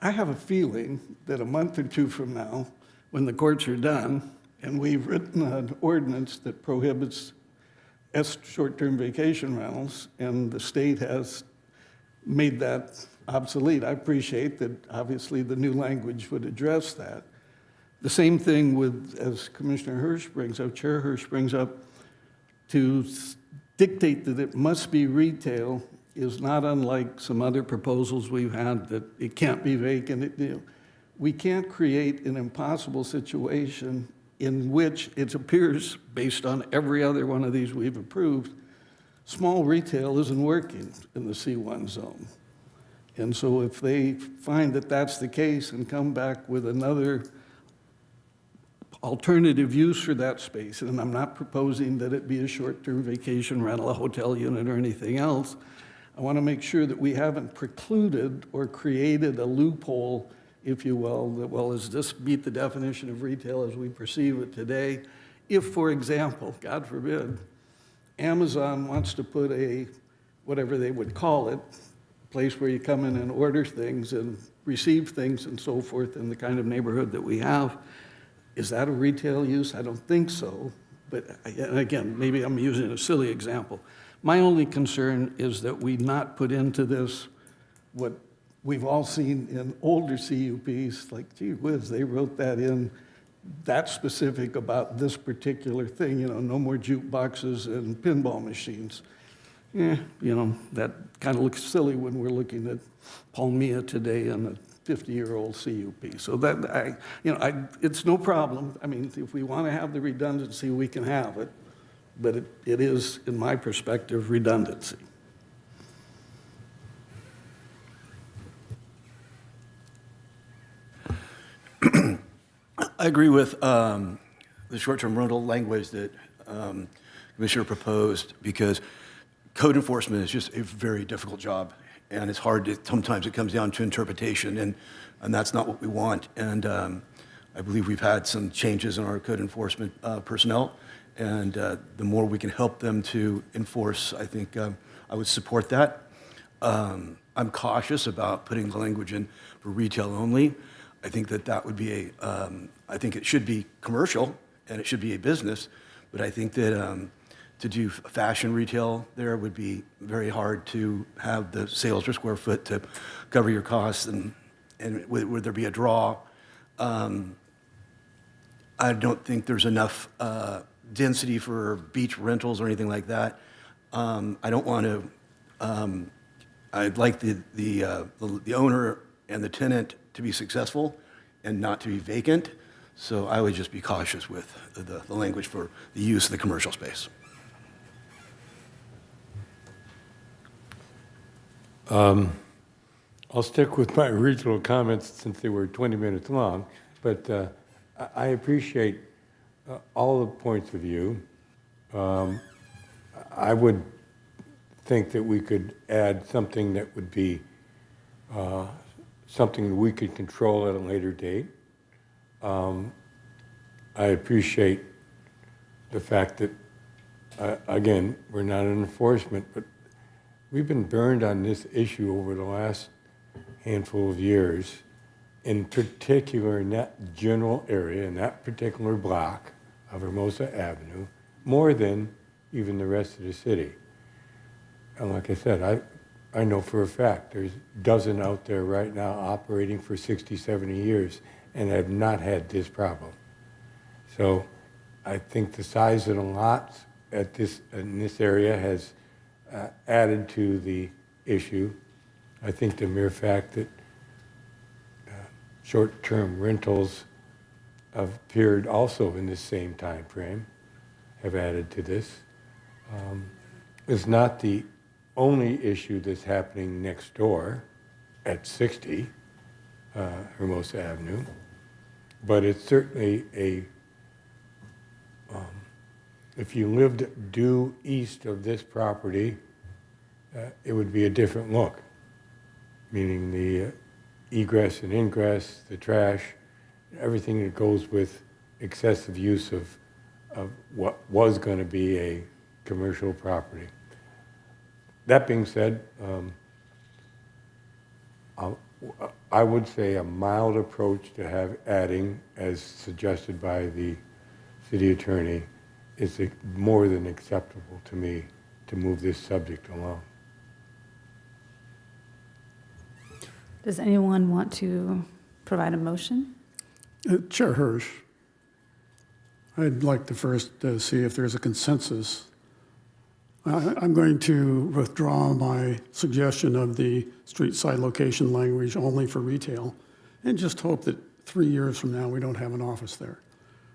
I have a feeling that a month or two from now, when the courts are done, and we've written an ordinance that prohibits short-term vacation rentals, and the state has made that obsolete. I appreciate that, obviously, the new language would address that. The same thing with, as Commissioner Hirsch brings up, Chair Hirsch brings up, to dictate that it must be retail is not unlike some other proposals we've had, that it can't be vacant. We can't create an impossible situation in which it appears, based on every other one of these we've approved, small retail isn't working in the C1 zone. And so if they find that that's the case and come back with another alternative use for that space, and I'm not proposing that it be a short-term vacation rental, a hotel unit, or anything else, I want to make sure that we haven't precluded or created a loophole, if you will, that, well, does this meet the definition of retail as we perceive it today? If, for example, God forbid, Amazon wants to put a, whatever they would call it, place where you come in and order things and receive things and so forth in the kind of neighborhood that we have, is that a retail use? I don't think so. But again, maybe I'm using a silly example. My only concern is that we not put into this what we've all seen in older CUPs, like, gee whiz, they wrote that in that specific about this particular thing, no more jukeboxes and pinball machines. That kind of looks silly when we're looking at Palmia today and a 50-year-old CUP. So that, it's no problem. I mean, if we want to have the redundancy, we can have it. But it is, in my perspective, redundancy. I agree with the short-term rental language that Commissioner proposed, because code enforcement is just a very difficult job, and it's hard to, sometimes it comes down to interpretation, and that's not what we want. And I believe we've had some changes in our code enforcement personnel, And the more we can help them to enforce, I think I would support that. I'm cautious about putting the language in for retail only. I think that would be I think it should be commercial and it should be a business, but I think that to do fashion retail there would be very hard to have the sales per square foot to cover your costs, and would there be a draw? I don't think there's enough density for beach rentals or anything like that. I don't want to. I'd like the owner and the tenant to be successful and not to be vacant. So I would just be cautious with the language for the use of the commercial space. I'll stick with my original comments since they were 20 minutes long, but I appreciate all the points of view. I would think that we could add something that would be something we could control at a later date. I appreciate the fact that, again, we're not an enforcement, but we've been burned on this issue over the last handful of years, in particular in that general area, in that particular block of Hermosa Avenue, more than even the rest of the city. And like I said, I know for a fact there's a dozen out there right now operating for 60, 70 years and have not had this problem. So I think the size of the lots in this area has added to the issue. I think the mere fact that short-term rentals have appeared also in the same time frame have added to this. It's not the only issue that's happening next door at 60 Hermosa Avenue, but it's certainly if you lived due east of this property, it would be a different look, meaning the egress and ingress, the trash, everything that goes with excessive use of what was going to be a commercial property. That being said, I would say a mild approach to adding, as suggested by the city attorney, is more than acceptable to me to move this subject along. Does anyone want to provide a motion? Chair Hirsch, I'd like to first see if there's a consensus. I'm going to withdraw my suggestion of the street side location language only for retail and just hope that 3 years from now we don't have an office there.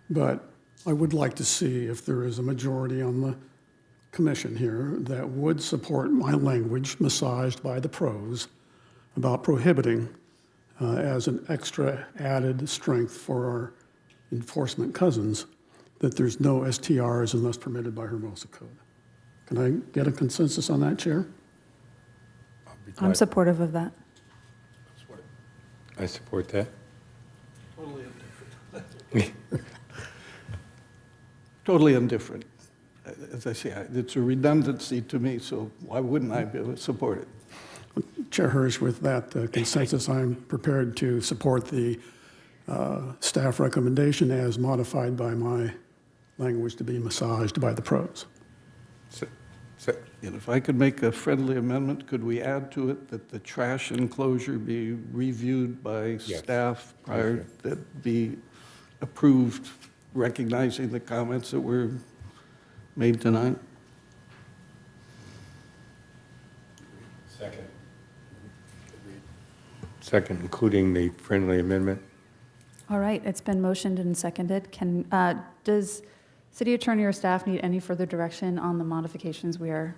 But I would like to see if there is a majority on the commission here that would support my language massaged by the pros about prohibiting as an extra added strength for our enforcement cousins that there's no STRs unless permitted by Hermosa Code. Can I get a consensus on that, Chair? I'm supportive of that. I support that. Totally indifferent. Totally indifferent. As I say, it's a redundancy to me, so why wouldn't I be able to support it? Chair Hirsch, with that consensus, I'm prepared to support the staff recommendation as modified by my language to be massaged by the pros. And if I could make a friendly amendment, could we add to it that the trash enclosure be reviewed by staff prior, that be approved, recognizing the comments that were made tonight? Second. Second, including the friendly amendment. All right, it's been motioned and seconded. Does City Attorney or staff need any further direction on the modifications we are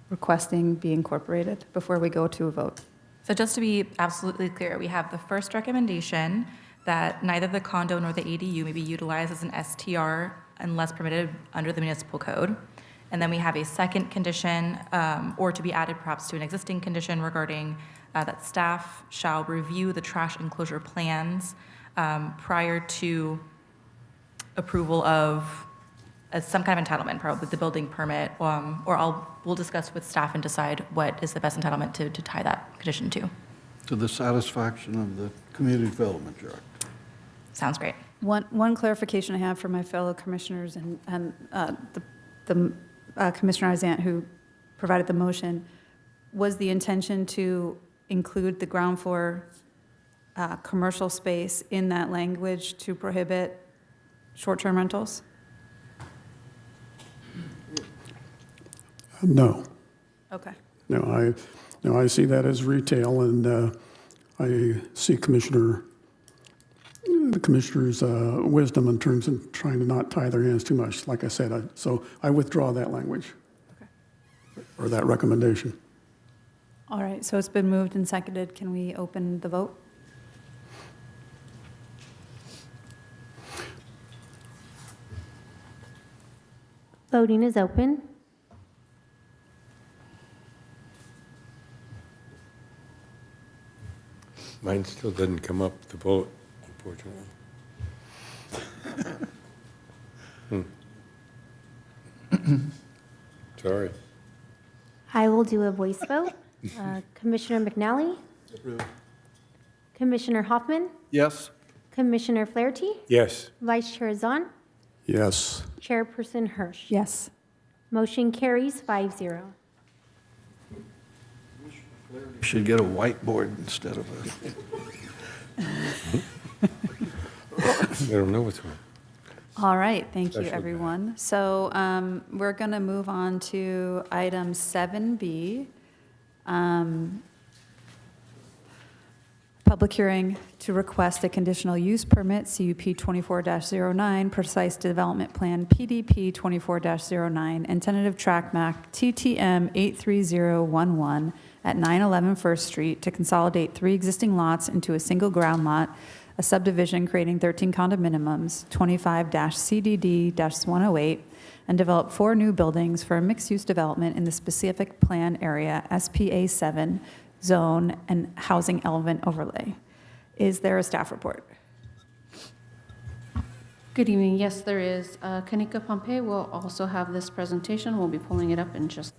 requesting be incorporated before we go to a vote? So just to be absolutely clear, we have the first recommendation that neither the condo nor the ADU may be utilized as an STR unless permitted under the municipal code. And then we have a second condition, or to be added perhaps to an existing condition regarding that staff shall review the trash enclosure plans prior to approval of some kind of entitlement, probably the building permit, or we'll discuss with staff and decide what is the best entitlement to tie that condition To the satisfaction of the Community Development Director. Sounds great. One clarification I have for my fellow commissioners and the Commissioner Isant, who provided the motion, was the intention to include the ground floor commercial space in that language to prohibit short-term rentals? No. Okay. No, I see that as retail, and I see the commissioner's wisdom in terms of trying to not tie their hands too much, like I said. So I withdraw that language, or that recommendation. All right, so it's been moved and seconded. Can we open the vote? Voting is open. Mine still doesn't come up to vote, unfortunately. Sorry. I will do a voice vote. Commissioner McNally? Commissioner Hoffman? Yes? Commissioner Flaherty? Yes. Vice Chair Zahn? Yes. Chairperson Hirsch? Yes. Motion carries 5-0. Should get a whiteboard instead of a... I don't know what's wrong. All right, thank you, Special everyone. So we're going to move on to item 7B. Public hearing to request a conditional use permit, CUP 24-09, precise development plan, PDP 24-09, and tentative track map, TTM 83011, at 911 First Street to consolidate 3 existing lots into a single ground lot, a subdivision creating 13 condominiums, 25-CDD-108, and develop 4 new buildings for a mixed-use development in the specific plan area, SPA 7 zone and housing element overlay. Is there a staff report? Good evening. Yes, there is. Kanika Pompey will also have this presentation. We'll be pulling it up in just...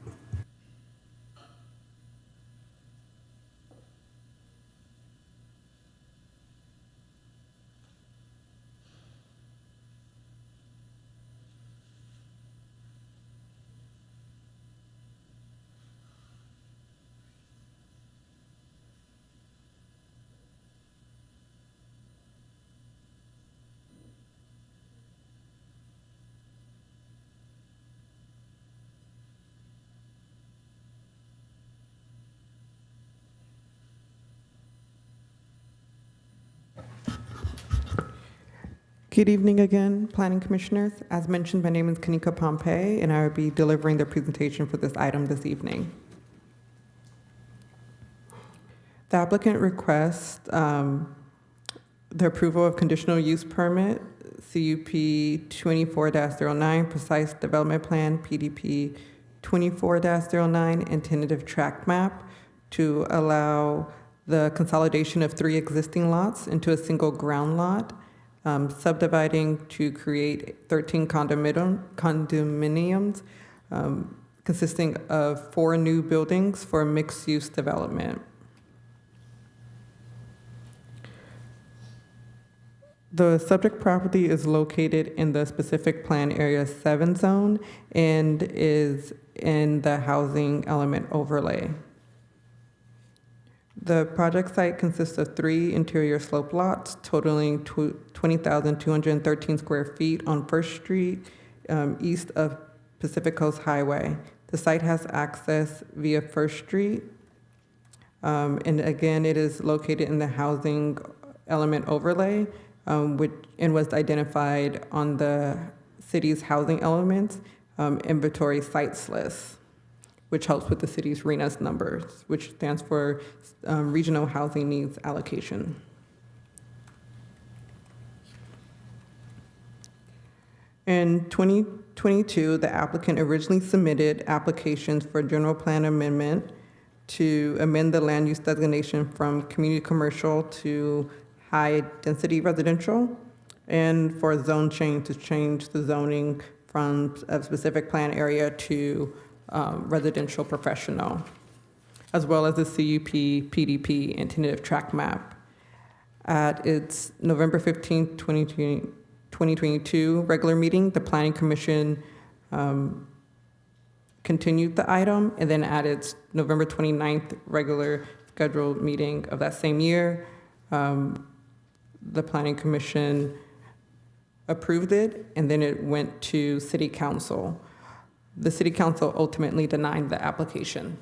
Good evening again, Planning Commissioners. As mentioned, my name is Kanika Pompey, and I will be delivering the presentation for this item this evening. The applicant requests the approval of conditional use permit, CUP 24-09, precise development plan, PDP 24-09, and tentative tract map to allow the consolidation of 3 existing lots into a single ground lot, subdividing to create 13 condominiums consisting of 4 new buildings for mixed-use development. The subject property is located in the specific plan area 7 zone and is in the housing element overlay. The project site consists of 3 interior slope lots totaling 20,213 square feet on First Street, east of Pacific Coast Highway. The site has access via First Street, and again, it is located in the housing element overlay, which was identified on the city's housing elements inventory sites list, which helps with the city's RHNA's numbers, which stands for Regional Housing Needs Allocation. In 2022, the applicant originally submitted applications for general plan amendment to amend the land use designation from community commercial to high density residential, and for a zone change to change the zoning from a specific plan area to residential professional, as well as the CUP, PDP, and tentative track map. At its November 15, 2022 regular meeting, the Planning Commission continued the item, and then at its November 29th regular scheduled meeting of that same year, the Planning Commission approved it, and then it went to City Council. The City Council ultimately denied the application.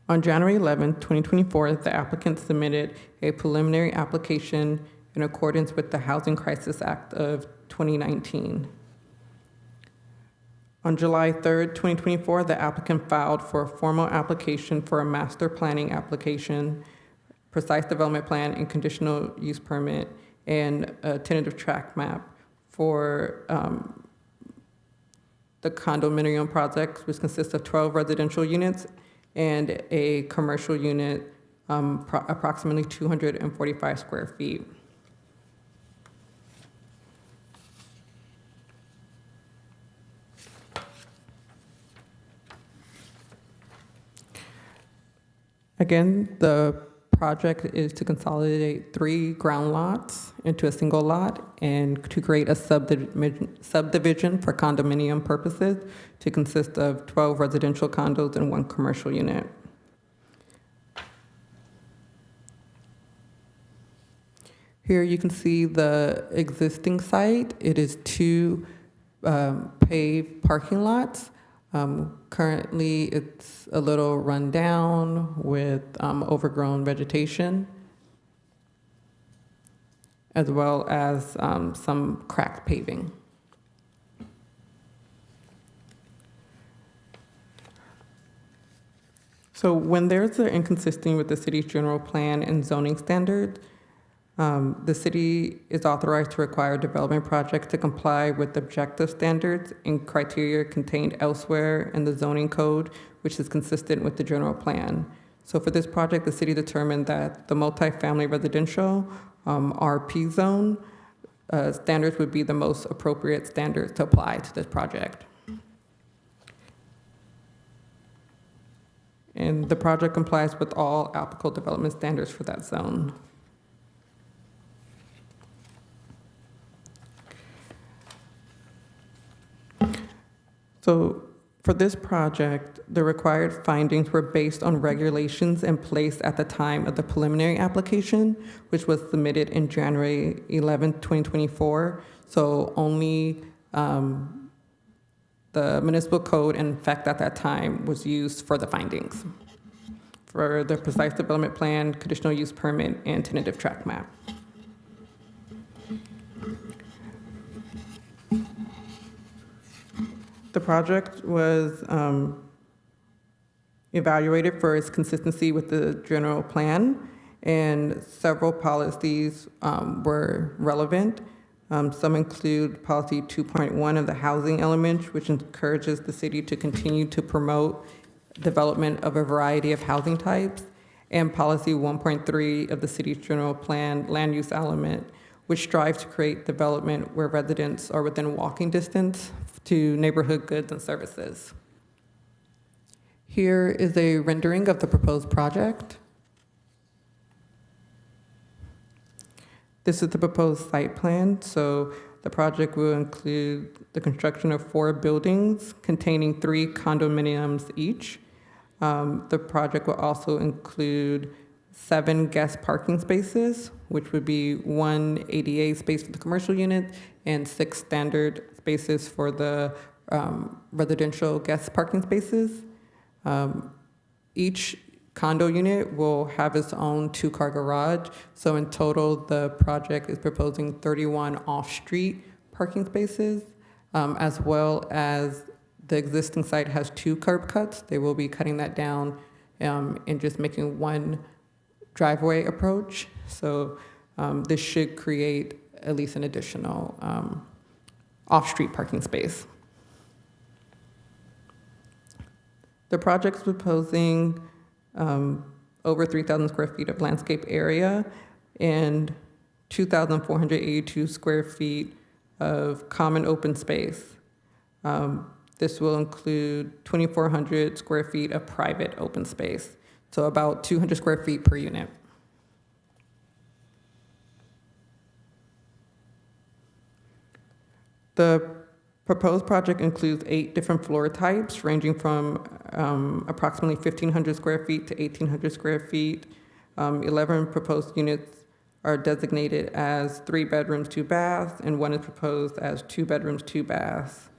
On January 11, 2024, the applicant submitted a preliminary application in accordance with the Housing Crisis Act of 2019. On July 3, 2024, the applicant filed for a formal application for a master planning application, precise development plan, and conditional use permit, and a tentative track map for the condominium project, which consists of 12 residential units and a commercial unit, approximately 245 square feet. Again, the project is to consolidate 3 ground lots into a single lot and to create a subdivision for condominium purposes to consist of 12 residential condos and 1 commercial unit. Here you can see the existing site. It is 2 paved parking lots. Currently, it's a little run down with overgrown vegetation, as well as some cracked paving. So when there's an inconsistency with the city's general plan and zoning standards, the city is authorized to require development projects to comply with objective standards and criteria contained elsewhere in the zoning code, which is consistent with the general plan. So for this project, the city determined that the multifamily residential RP zone standards would be the most appropriate standards to apply to this project. And the project complies with all applicable development standards for that zone. So for this project, the required findings were based on regulations in place at the time of the preliminary application, which was submitted in January 11, 2024. So only the municipal code in effect at that time was used for the findings, for the precise development plan, conditional use permit, and tentative track map. The project was evaluated for its consistency with the general plan, and several policies were relevant. Some include policy 2.1 of the housing element, which encourages the city to continue to promote development of a variety of housing types, and policy 1.3 of the city's general plan land use element, which strives to create development where residents are within walking distance to neighborhood goods and services. Here is a rendering of the proposed project. This is the proposed site plan. So the project will include the construction of 4 buildings containing 3 condominiums each. The project will also include 7 guest parking spaces, which would be 1 ADA space for the commercial unit and 6 standard spaces for the residential guest parking spaces. Each condo unit will have its own 2-car garage. So in total, the project is proposing 31 off-street parking spaces, as well as the existing site has 2 curb cuts. They will be cutting that down and just making 1 driveway approach. So this should create at least an additional off-street parking space. The project's proposing over 3,000 square feet of landscape area and 2,482 square feet of common open space. This will include 2,400 square feet of private open space, so about 200 square feet per unit. The proposed project includes 8 different floor types, ranging from approximately 1,500 square feet to 1,800 square feet. 11 proposed units are designated as 3 bedrooms, 2 baths, and 1 is proposed as 2 bedrooms, 2 baths.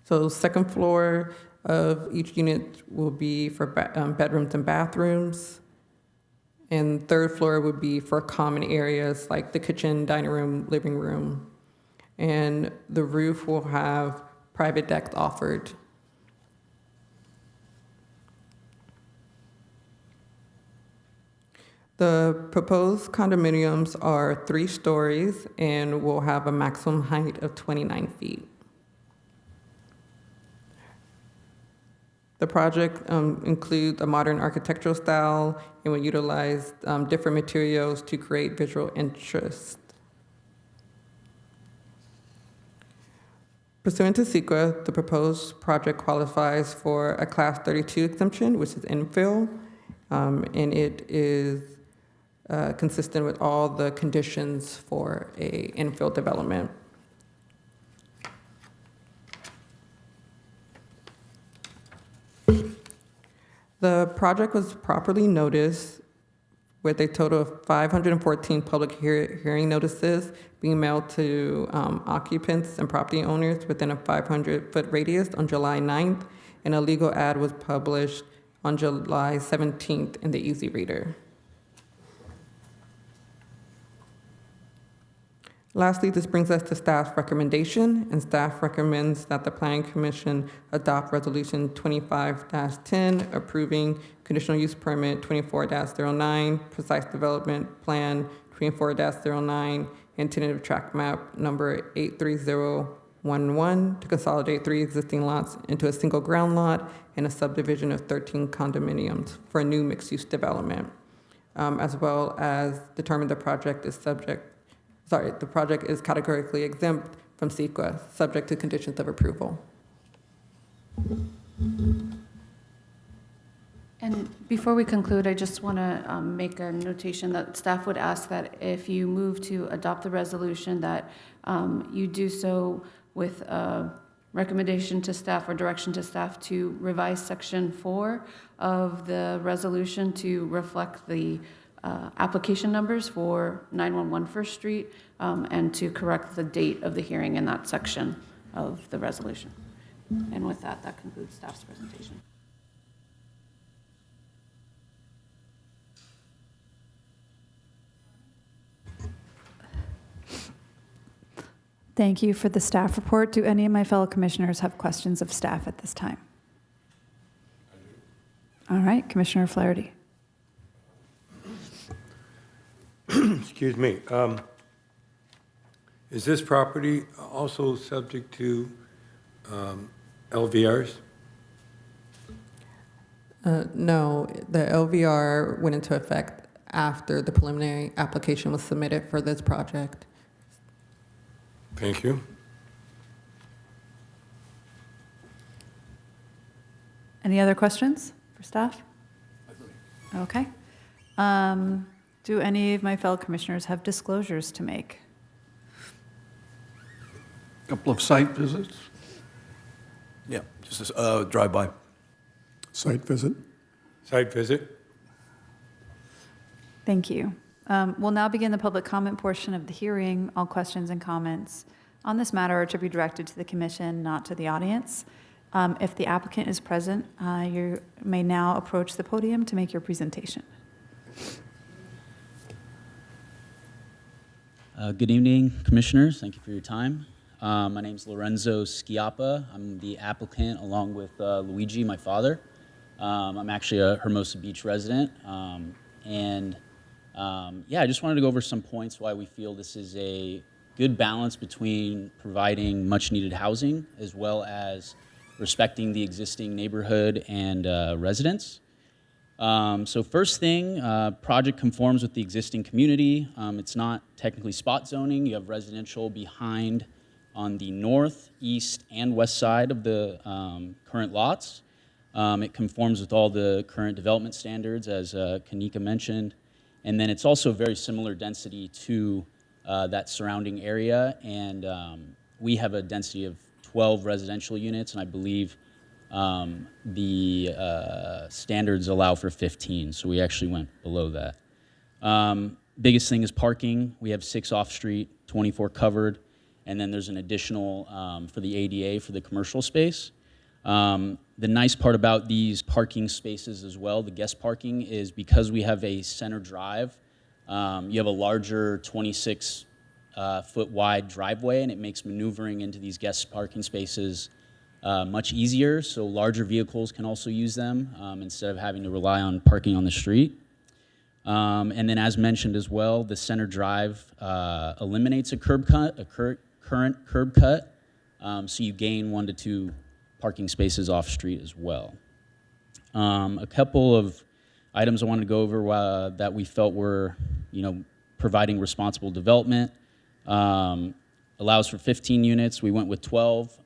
So second floor of each unit will be for bedrooms and bathrooms. And third floor would be for common areas like the kitchen, dining room, living room. And the roof will have private decks offered. The proposed condominiums are 3 stories and will have a maximum height of 29 feet. The project includes a modern architectural style and will utilize different materials to create visual interest. Pursuant to CEQA, the proposed project qualifies for a Class 32 exemption, which is infill, and it is consistent with all the conditions for a infill development. The project was properly noticed with a total of 514 public hearing notices being mailed to occupants and property owners within a 500-foot radius on July 9th, and a legal ad was published on July 17th in the Easy Reader. Lastly, this brings us to staff's recommendation, and staff recommends that the Planning Commission adopt Resolution 25-10, approving conditional use permit 24-09, precise development plan 24-09, and tentative tract map number 83011 to consolidate 3 existing lots into a single ground lot and a subdivision of 13 condominiums for a new mixed-use development, as well as determine the project is categorically exempt from CEQA, subject to conditions of approval. And before we conclude, I just want to make a notation that staff would ask that if you move to adopt the resolution, that you do so with a recommendation to staff or direction to staff to revise Section 4 of the resolution to reflect the application numbers for 911 First Street, and to correct the date of the hearing in that section of the resolution. And with that, that concludes staff's presentation. Thank you for the staff report. Do any of my fellow commissioners have questions of staff at this time? All right, Commissioner Flaherty. Excuse me. Is this property also subject to LVRs? No, the LVR went into effect after the preliminary application was submitted for this project. Thank you. Any other questions for staff? Okay. Do any of my fellow commissioners have disclosures to make? Couple of site visits. Yeah, just a drive-by. Site visit? Site visit? Thank you. We'll now begin the public comment portion of the hearing. All questions and comments on this matter are to be directed to the commission, not to the audience. If the applicant is present, you may now approach the podium to make your presentation. Good evening, commissioners. Thank you for your time. My name is Lorenzo Schiappa. I'm the applicant along with Luigi, my father. I'm actually a Hermosa Beach resident. Yeah, I just wanted to go over some points why we feel this is a good balance between providing much needed housing as well as respecting the existing neighborhood and residents. So first thing, project conforms with the existing community. It's not technically spot zoning. You have residential behind on the north, east, and west side of the current lots. It conforms with all the current development standards, as Kanika mentioned. And then it's also very similar density to that surrounding area. And we have a density of 12 residential units, and I believe the standards allow for 15, so we actually went below that. Biggest thing is parking. We have 6 off-street, 24 covered, and then there's an additional for the ADA for the commercial space. The nice part about these parking spaces as well, the guest parking, is because we have a center drive, you have a larger 26-foot wide driveway, and it makes maneuvering into these guest parking spaces much easier, so larger vehicles can also use them instead of having to rely on parking on the street. And then as mentioned as well, the center drive eliminates a curb cut, current curb cut, so you gain 1 to 2 parking spaces off street as well. A couple of items I wanted to go over that we felt were, providing responsible development. Allows for 15 units. We went with 12.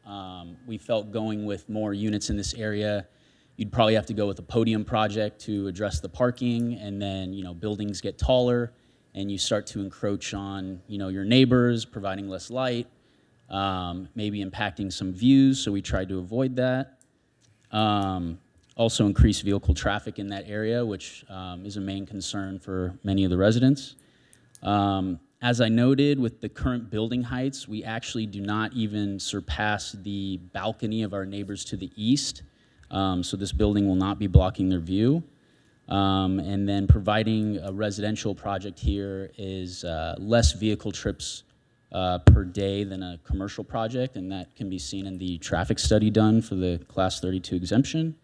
We felt going with more units in this area, you'd probably have to go with a podium project to address the parking, and then buildings get taller, and you start to encroach on your neighbors, providing less light, maybe impacting some views. So we tried to avoid that. Also increase vehicle traffic in that area, which is a main concern for many of the residents. As I noted, with the current building heights, we actually do not even surpass the balcony of our neighbors to the east. So this building will not be blocking their view. And then providing a residential project here is less vehicle trips per day than a commercial project, and that can be seen in the traffic study done for the Class 32 exemption.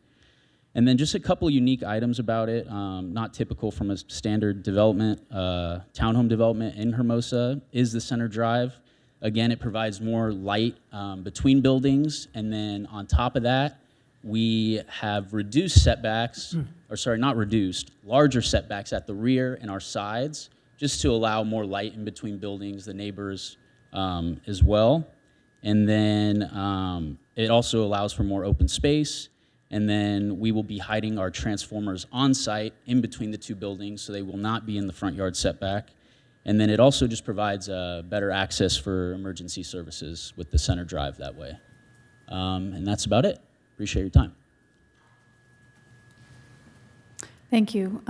And then just a couple unique items about it, not typical from a standard development, townhome development in Hermosa, is the center drive. Again, it provides more light between buildings, and then on top of that, we have reduced setbacks, or sorry, not reduced, larger setbacks at the rear and our sides, just to allow more light in between buildings, the neighbors as well. And then it also allows for more open space. And then we will be hiding our transformers on site in between the two buildings, so they will not be in the front yard setback. And then it also just provides better access for emergency services with the center drive that way. And that's about it. Appreciate your time. Thank you.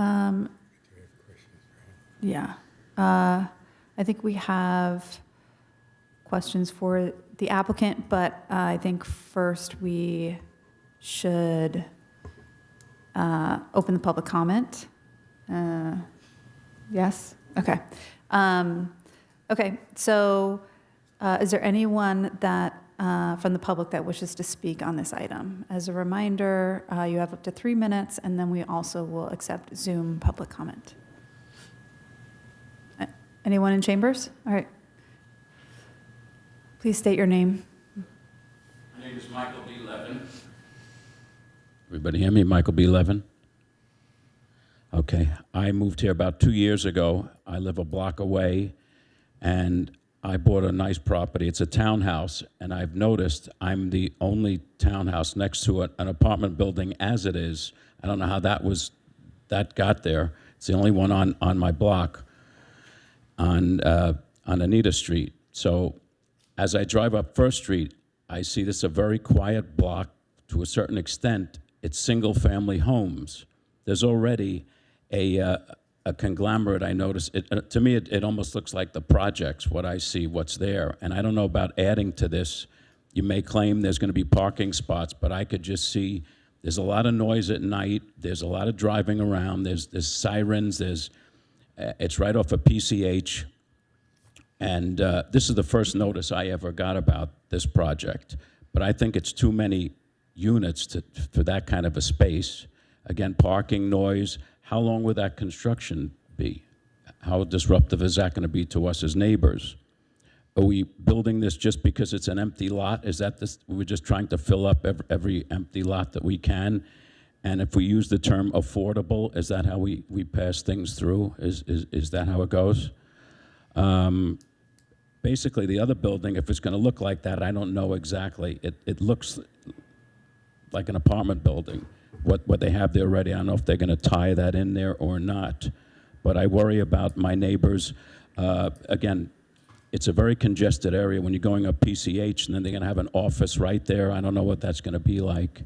Yeah. I think we have questions for the applicant, but I think first we should open the public comment. Yes? Okay. Okay, so is there anyone that from the public that wishes to speak on this item? As a reminder, you have up to 3 minutes, and then we also will accept Zoom public comment. Anyone in chambers? All right. Please state your name. My name is Michael B. Levin. Everybody hear me? Michael B. Levin. Okay. I moved here about 2 years ago. I live a block away, and I bought a nice property. It's a townhouse, and I've noticed I'm the only townhouse next to an apartment building as it is. I don't know how that got there. It's the only one on my block on Anita Street. So as I drive up First Street, I see this a very quiet block to a certain extent. It's single-family homes. There's already a conglomerate, I notice. To me, it almost looks like the projects, what I see, what's there. And I don't know about adding to this. You may claim there's going to be parking spots, but I could just see there's a lot of noise at night. There's a lot of driving around. There's sirens. It's right off of PCH. And this is the first notice I ever got about this project. But I think it's too many units for that kind of a space. Again, parking, noise. How long will that construction be? How disruptive is that going to be to us as neighbors? are we building this just because it's an empty lot? Is that this, we're just trying to fill up every empty lot that we can? And if we use the term affordable, is that how we pass things through? Is that how it goes? Basically, the other building, if it's going to look like that, I don't know exactly. It looks like an apartment building. What they have there already, I don't know if they're going to tie that in there or not. But I worry about my neighbors. Again, it's a very congested area when you're going up PCH, and then they're going to have an office right there. I don't know what that's going to be like.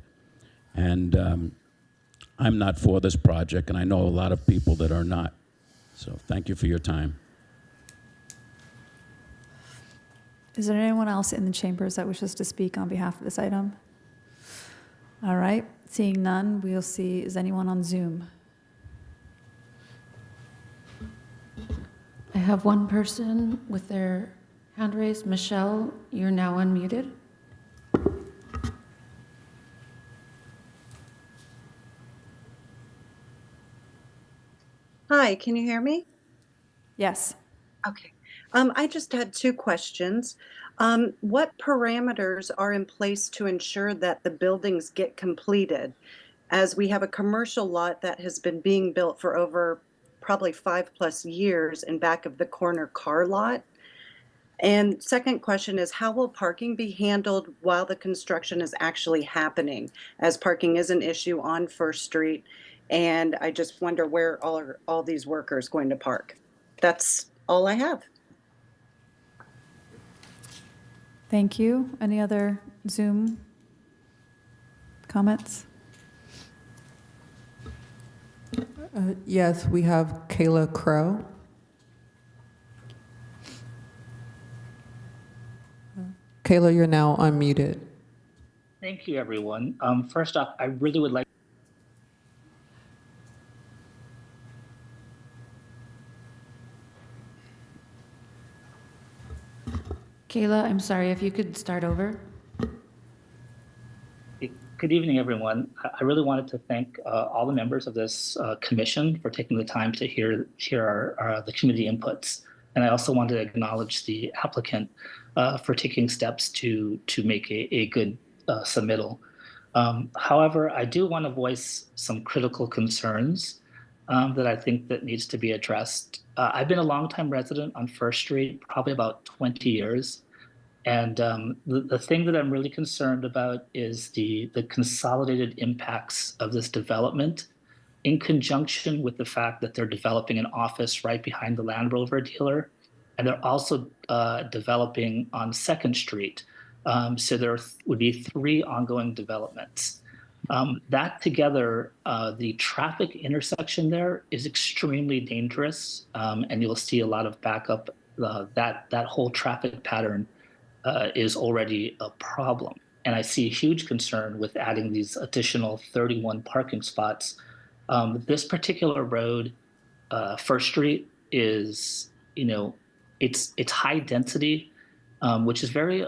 And I'm not for this project, and I know a lot of people that are not. So thank you for your time. Is there anyone else in the chambers that wishes to speak on behalf of this item? All right, seeing none, we'll see, is anyone on Zoom? I have one person with their hand raised. Michelle, you're now unmuted. Hi, can you hear me? Yes. Okay. I just had two questions. What parameters are in place to ensure that the buildings get completed? As we have a commercial lot that has been being built for over probably 5+ years in back of the corner car lot. And second question is, how will parking be handled while the construction is actually happening? As parking is an issue on First Street, and I just wonder where all these workers going to park. That's all I have. Thank you. Any other Zoom comments? Yes, we have Kayla Crow. Kayla, you're now unmuted. Thank you, everyone. First off, I really would like. Kayla, I'm sorry, if you could start over. Good evening, everyone. I really wanted to thank all the members of this commission for taking the time to hear the community inputs. And I also want to acknowledge the applicant for taking steps to make a good submittal. However, I do want to voice some critical concerns that I think that needs to be addressed. I've been a longtime resident on First Street, probably about 20 years. And the thing that I'm really concerned about is the consolidated impacts of this development in conjunction with the fact that they're developing an office right behind the Land Rover dealer. And they're also developing on 2nd Street. So there would be 3 ongoing developments. That together, the traffic intersection there is extremely dangerous. And you'll see a lot of backup. That whole traffic pattern is already a problem. And I see a huge concern with adding these additional 31 parking spots. This particular road, First Street, is, it's high density, which is very,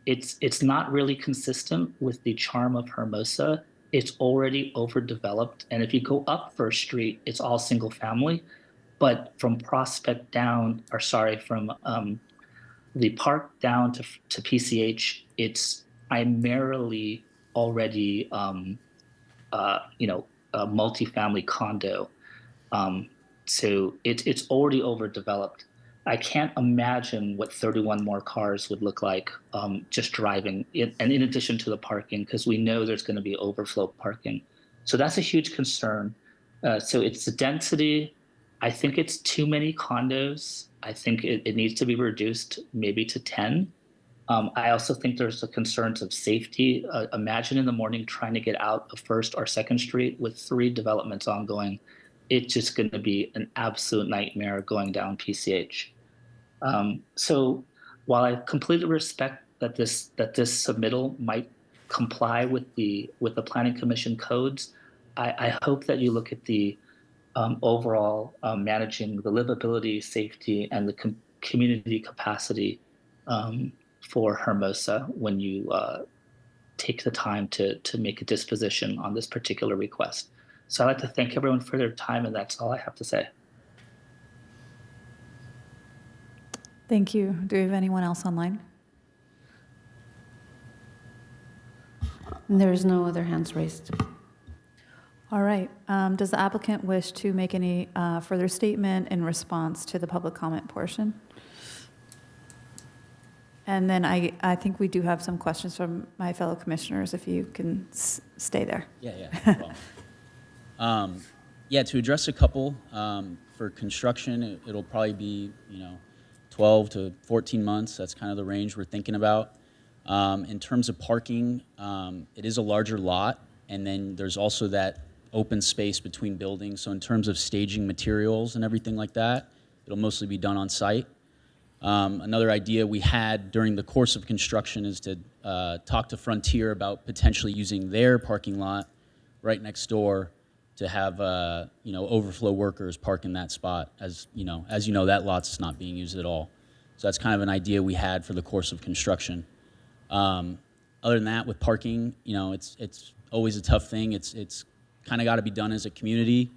it's not really consistent with the charm of Hermosa. It's already overdeveloped. And if you go up First Street, it's all single family. But from Prospect down, from the park down to PCH, it's primarily already, a multifamily condo. So it's already overdeveloped. I can't imagine what 31 more cars would look like just driving, and in addition to the parking, because we know there's going to be overflow parking. So that's a huge concern. So it's the density. I think it's too many condos. I think it needs to be reduced maybe to 10. I also think there's the concerns of safety. Imagine in the morning trying to get out of First or 2nd Street with 3 developments ongoing. It's just going to be an absolute nightmare going down PCH. So while I completely respect that this submittal might comply with the Planning Commission codes, I hope that you look at the overall managing the livability, safety, and the community capacity for Hermosa when you take the time to make a disposition on this particular request. So I'd like to thank everyone for their time, and that's all I have to say. Thank you. Do we have anyone else online? There's no other hands raised. All right. Does the applicant wish to make any further statement in response to the public comment portion? And then I think we do have some questions from my fellow commissioners, if you can stay there. Yeah, no problem. Yeah, to address a couple, for construction, it'll probably be, 12 to 14 months. That's kind of the range we're thinking about. In terms of parking, it is a larger lot, and then there's also that open space between buildings. So in terms of staging materials and everything like that, it'll mostly be done on site. Another idea we had during the course of construction is to talk to Frontier about potentially using their parking lot right next door to have overflow workers park in that spot. As you know, that lot's not being used at all. So that's kind of an idea we had for the course of construction. Other than that, with parking, it's always a tough thing. It's kind of got to be done as a community.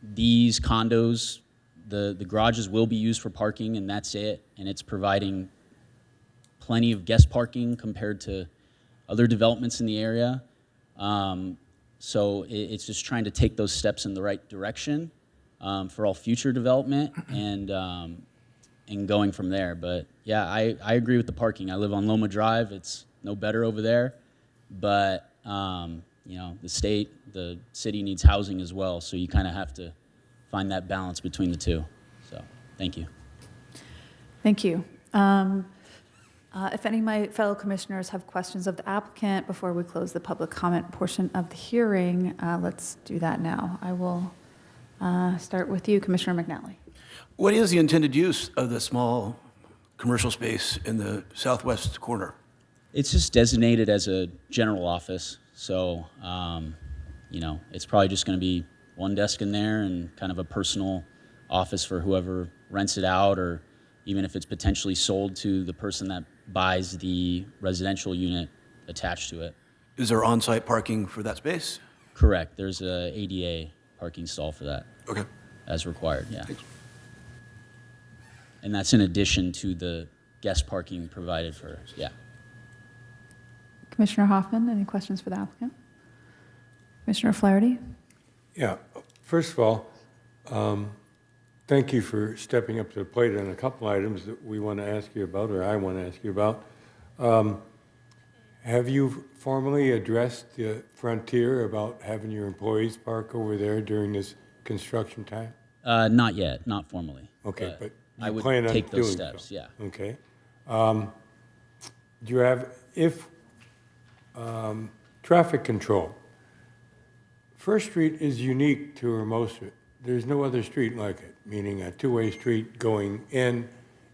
These condos, the garages will be used for parking, and that's it. And it's providing plenty of guest parking compared to other developments in the area. So it's just trying to take those steps in the right direction for all future development and going from there. But yeah, I agree with the parking. I live on Loma Drive. It's no better over there. But the city needs housing as well. So you kind of have to find that balance between the two. So thank you. Thank you. If any of my fellow commissioners have questions of the applicant before we close the public comment portion of the hearing, let's do that now. I will start with you, Commissioner McNally. What is the intended use of the small commercial space in the southwest corner? It's just designated as a general office. So, it's probably just going to be one desk in there and kind of a personal office for whoever rents it out, or even if it's potentially sold to the person that buys the residential unit attached to it. Is there on-site parking for that space? Correct. There's a ADA parking stall for that. Okay. As required, yeah. Thanks. And that's in addition to the guest parking provided for, yeah. Commissioner Hoffman, any questions for the applicant? Commissioner Flaherty? Yeah, first of all, thank you for stepping up to the plate on a couple items that we want to ask you about, or I want to ask you about. Have you formally addressed the Frontier about having your employees park over there during this construction time? Not yet, not formally. Okay, but I would plan on take those doing steps, so. yeah. Okay. Do you have, traffic control? First Street is unique to Hermosa. There's no other street like it, meaning a two-way street going in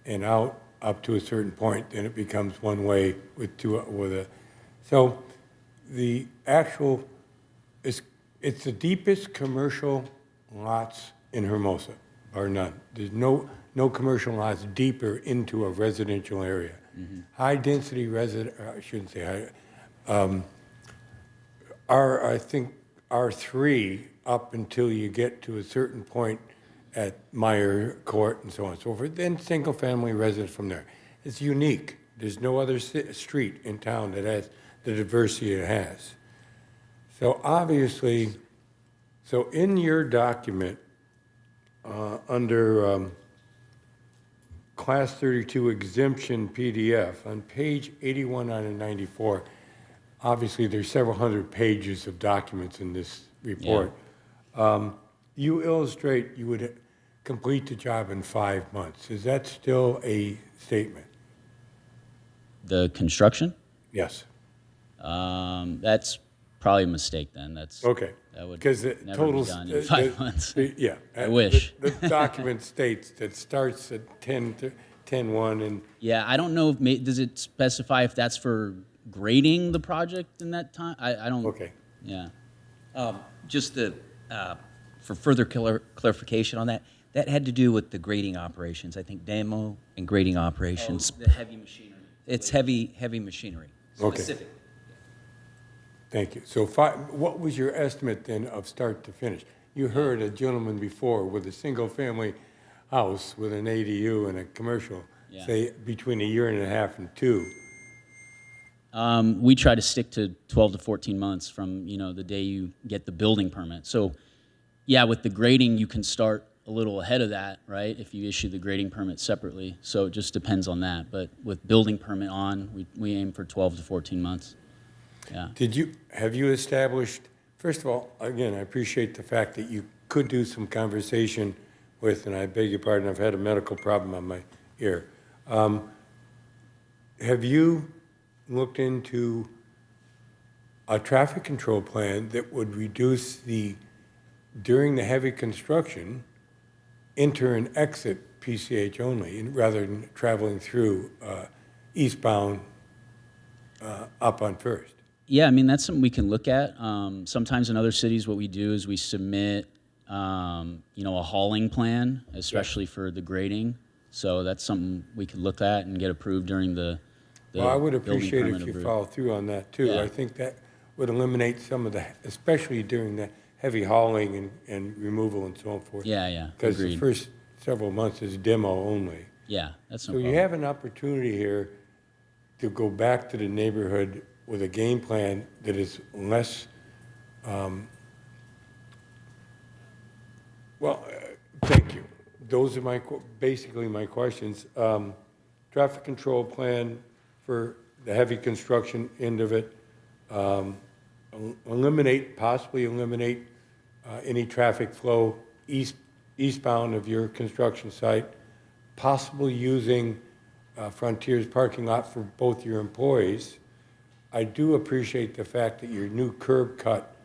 and out up to a certain point, then it becomes one-way so the actual, it's the deepest commercial lots in Hermosa, or none. There's no commercial lots deeper into a residential area. Mm-hmm. High-density I shouldn't say high, I think R3 up until you get to a certain point at Meyer Court and so on and so forth, then single-family residence from there. It's unique. There's no other street in town that has the diversity it has. So obviously, in your document, under Class 32 exemption PDF, on page 81 out of 94, obviously there's several hundred pages of documents in this report. Yeah. You illustrate you would complete the job in 5 months. Is that still a statement? The construction? Yes. That's probably a mistake then. That's okay. That would because the never total be done in 5 months. Yeah. I wish. The document states that starts at 10/1 and. Yeah, I don't know. Does it specify if that's for grading the project in that time? I don't. Okay. Yeah. Just for further clarification on that, that had to do with the grading operations. I think demo and grading operations. Oh, the heavy machinery. It's heavy machinery. Specific. Okay. Thank you. So what was your estimate then of start to finish? You heard a gentleman before with a single family house with an ADU and a commercial, Yeah. say, between a year and a half and 2. We try to stick to 12 to 14 months from, the day you get the building permit. So, yeah, with the grading, you can start a little ahead of that, right? If you issue the grading permit separately. So it just depends on that. But with building permit on, we aim for 12 to 14 months. Yeah. Have you established, first of all, again, I appreciate the fact that you could do some conversation with, and I beg your pardon, I've had a medical problem on my ear. Have you looked into a traffic control plan that would reduce during the heavy construction, enter and exit PCH only, rather than traveling through eastbound up on First? Yeah, I mean, that's something we can look at. Sometimes in other cities, what we do is we submit, a hauling plan, especially for the grading. So that's something we could look at and get approved during the Well, I would building appreciate permit if you approved. follow through on that too. Yeah. I think that would eliminate some of especially during the heavy hauling and removal and so forth. Yeah, Because the agreed. first several months is demo only. Yeah, that's no So you problem. have an opportunity here to go back to the neighborhood with a game plan that is less, thank you. Those are basically my questions. Traffic control plan for the heavy construction end of it. Possibly eliminate any traffic flow eastbound of your construction site. Possibly using Frontier's parking lot for both your employees. I do appreciate the fact that your new curb cut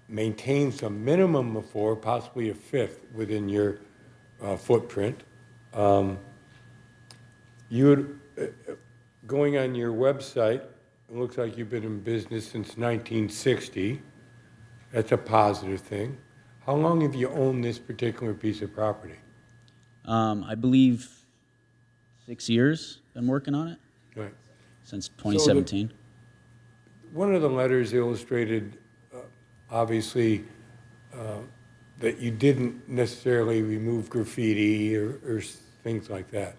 maintains a minimum of 4, possibly a 5th within your footprint. Going on your website, it looks like you've been in business since 1960. That's a positive thing. How long have you owned this particular piece of property? I believe 6 years, been working on it. Right. Since 2017. One of the letters illustrated, obviously, that you didn't necessarily remove graffiti or things like that.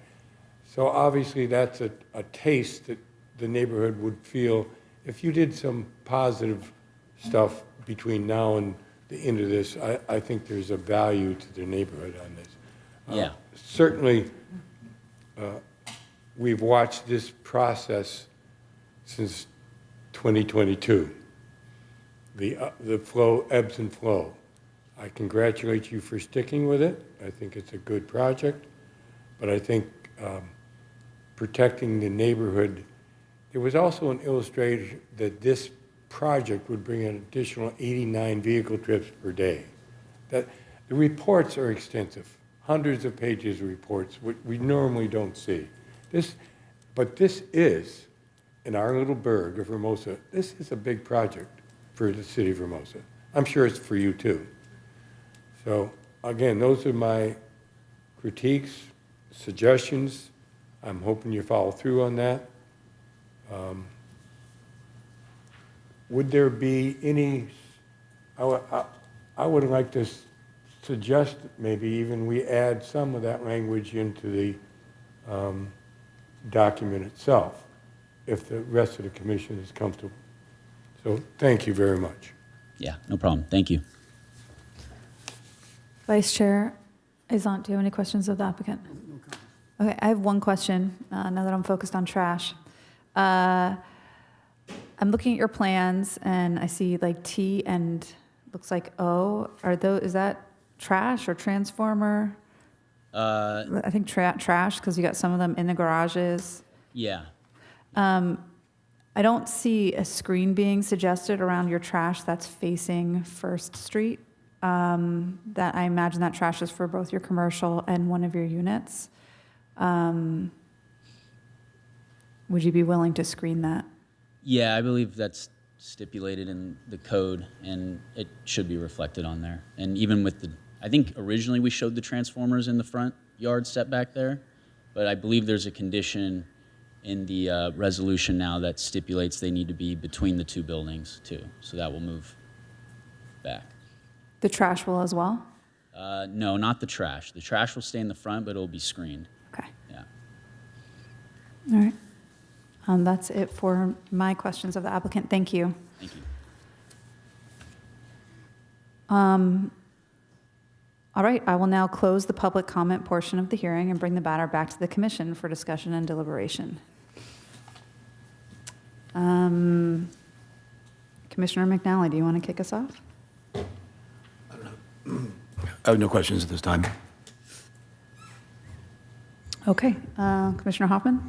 So obviously, that's a taste that the neighborhood would feel if you did some positive stuff between now and the end of this. I think there's a value to the neighborhood on this. Yeah. Certainly, we've watched this process since 2022. The flow ebbs and flow. I congratulate you for sticking with it. I think it's a good project, but I think protecting the neighborhood. There was also an illustration that this project would bring an additional 89 vehicle trips per day. That the reports are extensive, hundreds of pages of reports, which we normally don't see. But this is, in our little burg of Hermosa, this is a big project for the city of Hermosa. I'm sure it's for you too. So again, those are my critiques, suggestions. I'm hoping you follow through on that. Would there be any, I would like to suggest maybe even we add some of that language into the document itself, if the rest of the commission is comfortable. So thank you very much. Yeah, no problem. Thank you. Vice Chair Azant, do you have any questions of the applicant? Okay, I have one question, now that I'm focused on trash. I'm looking at your plans, and I see like T and looks like O. Is that trash or transformer? I think trash, because you got some of them in the garages. Yeah. I don't see a screen being suggested around your trash that's facing First Street. That I imagine that trash is for both your commercial and one of your units. Would you be willing to screen that? Yeah, I believe that's stipulated in the code, and it should be reflected on there. And even with I think originally we showed the transformers in the front yard setback there, but I believe there's a condition in the resolution now that stipulates they need to be between the two buildings too. So that will move back. The trash will as well? No, not the trash. The trash will stay in the front, but it'll be screened. Okay. Yeah. All right. That's it for my questions of the applicant. Thank you. Thank you. All right, I will now close the public comment portion of the hearing and bring the matter back to the commission for discussion and deliberation. Commissioner McNally, do you want to kick us off? I have no questions at this time. Okay, Commissioner Hoffman?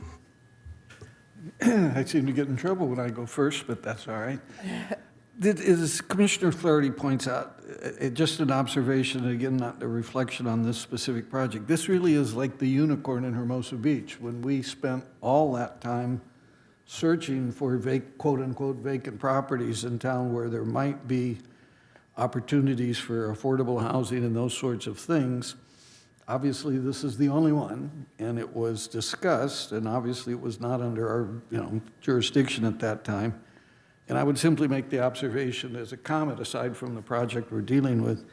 I seem to get in trouble when I go first, but that's all right. As Commissioner Flaherty points out, just an observation, and again, not a reflection on this specific project. This really is like the unicorn in Hermosa Beach. When we spent all that time searching for quote-unquote vacant properties in town where there might be opportunities for affordable housing and those sorts of things, obviously this is the only one, and it was discussed, and obviously it was not under our jurisdiction at that time. And I would simply make the observation as a comment, aside from the project we're dealing with,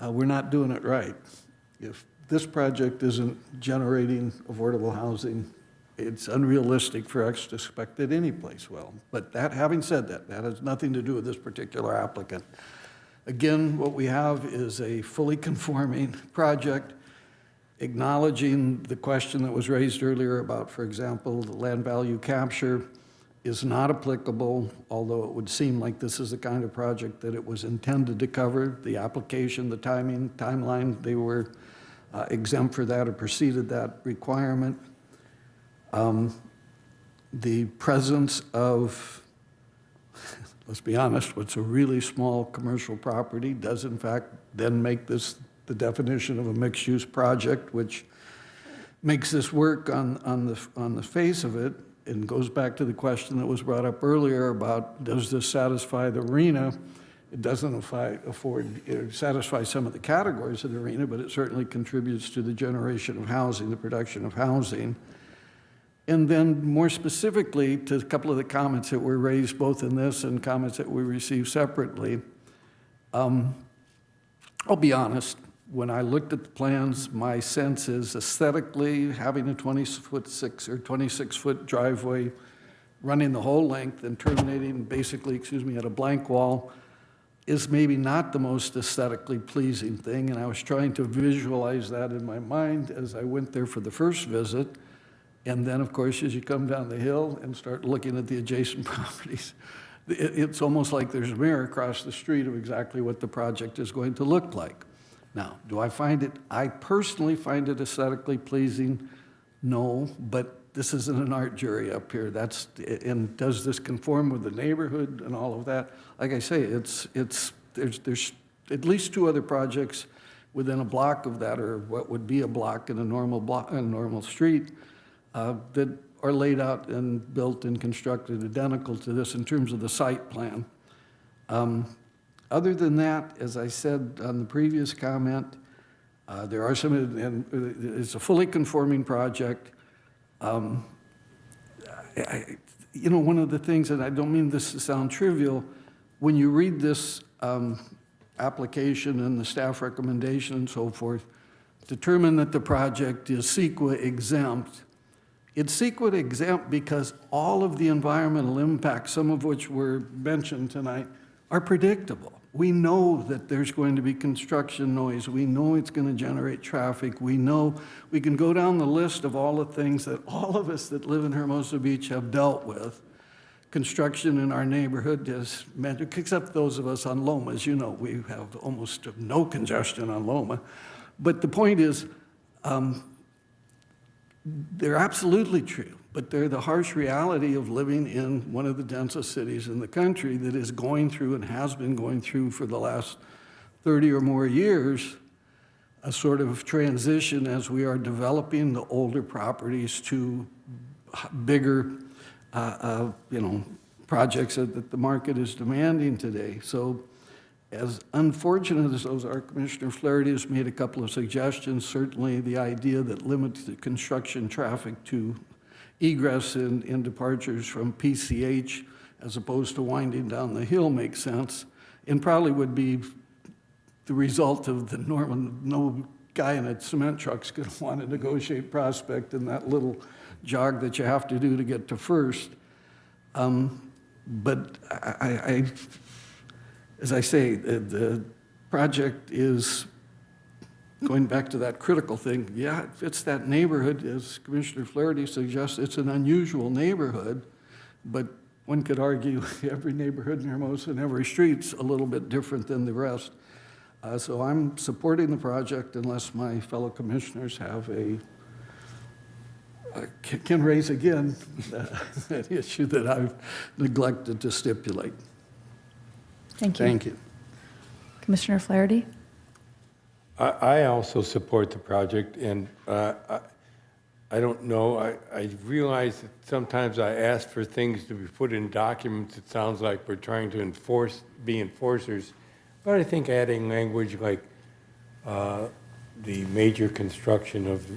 we're not doing it right. If this project isn't generating affordable housing, it's unrealistic for us to expect that any place will. But having said that, that has nothing to do with this particular applicant. Again, what we have is a fully conforming project, acknowledging the question that was raised earlier about, for example, the land value capture is not applicable, although it would seem like this is the kind of project that it was intended to cover. The application, the timeline, they were exempt for that or preceded that requirement. The presence of, let's be honest, what's a really small commercial property does in fact then make this the definition of a mixed-use project, which makes this work on the face of it. And goes back to the question that was brought up earlier about, does this satisfy the RHNA? It doesn't satisfy some of the categories of the RHNA, but it certainly contributes to the generation of housing, the production of housing. And then more specifically to a couple of the comments that were raised both in this and comments that we received separately, I'll be honest, when I looked at the plans, my sense is aesthetically having a 26-foot driveway running the whole length and terminating basically, at a blank wall is maybe not the most aesthetically pleasing thing. And I was trying to visualize that in my mind as I went there for the first visit. And then, of course, as you come down the hill and start looking at the adjacent properties, it's almost like there's a mirror across the street of exactly what the project is going to look like. Now, I personally find it aesthetically pleasing? No, but this isn't an art jury up here. And does this conform with the neighborhood and all of that? Like I say, there's at least two other projects within a block of that, or what would be a block in a normal street, that are laid out and built and constructed identical to this in terms of the site plan. Other than that, as I said on the previous comment, there are some, and it's a fully conforming project. One of the things, and I don't mean this to sound trivial, when you read this application and the staff recommendation and so forth, determine that the project is CEQA exempt. It's CEQA exempt because all of the environmental impacts, some of which were mentioned tonight, are predictable. We know that there's going to be construction noise. We know it's going to generate traffic. We know we can go down the list of all the things that all of us that live in Hermosa Beach have dealt with. Construction in our neighborhood has meant, except those of us on Loma, as you know, we have almost no congestion on Loma. But the point is, they're absolutely true, but they're the harsh reality of living in one of the densest cities in the country that is going through and has been going through for the last 30 or more years a sort of transition as we are developing the older properties to bigger projects that the market is demanding today. So as unfortunate as those are, Commissioner Flaherty has made a couple of suggestions. Certainly the idea that limits the construction traffic to egress and departures from PCH as opposed to winding down the hill makes sense, and probably would be the result of the no guy in a cement truck's going to want to negotiate Prospect in that little jog that you have to do to get to First. But as I say, the project is going back to that critical thing. Yeah, it fits that neighborhood, as Commissioner Flaherty suggests. It's an unusual neighborhood, but one could argue every neighborhood in Hermosa and every street's a little bit different than the rest. So I'm supporting the project unless my fellow commissioners have can raise again that issue that I've neglected to stipulate. Thank you. Thank you. Commissioner Flaherty? I also support the project, and I don't know, I realize that sometimes I ask for things to be put in documents. It sounds like we're trying to be enforcers, but I think adding language like the major construction of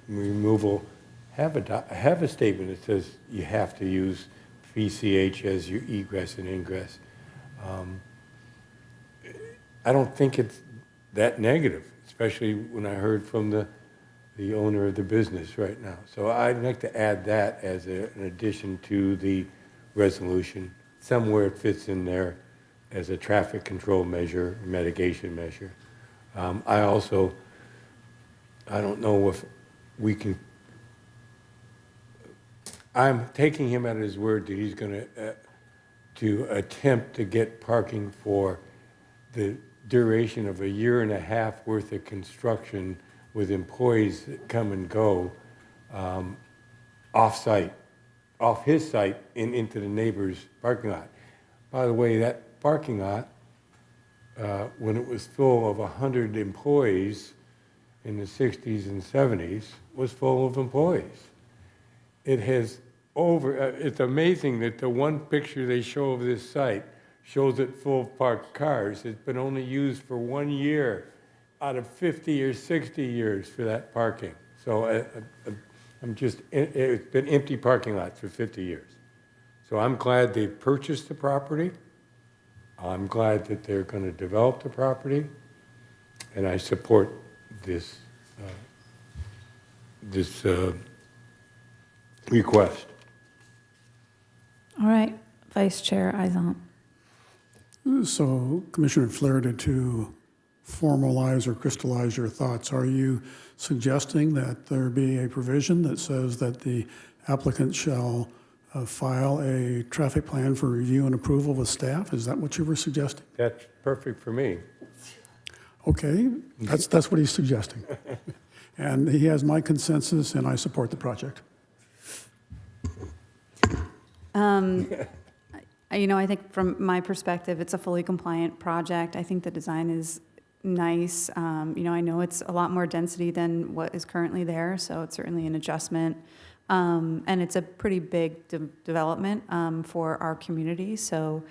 removal, have a statement that says you have to use PCH as your egress and ingress. I don't think it's that negative, especially when I heard from the owner of the business right now. So I'd like to add that as an addition to the resolution. Somewhere it fits in there as a traffic control measure, mitigation measure. I don't know if we can, I'm taking him at his word that he's going to attempt to get parking for the duration of 1.5 years worth of construction with employees that come and go off-site, off his site and into the neighbor's parking lot. By the way, that parking lot, when it was full of 100 employees in the 60s and 70s, was full of employees. It has it's amazing that the one picture they show of this site shows it full of parked cars. It's been only used for 1 year out of 50 or 60 years for that parking. So it's been empty parking lots for 50 years. So I'm glad they purchased the property. I'm glad that they're going to develop the property, and I support this request. All right, Vice Chair Izant. So, Commissioner Flaherty, to formalize or crystallize your thoughts, are you suggesting that there be a provision that says that the applicant shall file a traffic plan for review and approval with staff? Is that what you were suggesting? That's perfect for me. Okay, that's what he's suggesting. And he has my consensus, and I support the project. I think from my perspective, it's a fully compliant project. I think the design is nice. I know it's a lot more density than what is currently there, so it's certainly an adjustment. And it's a pretty big development for our community. So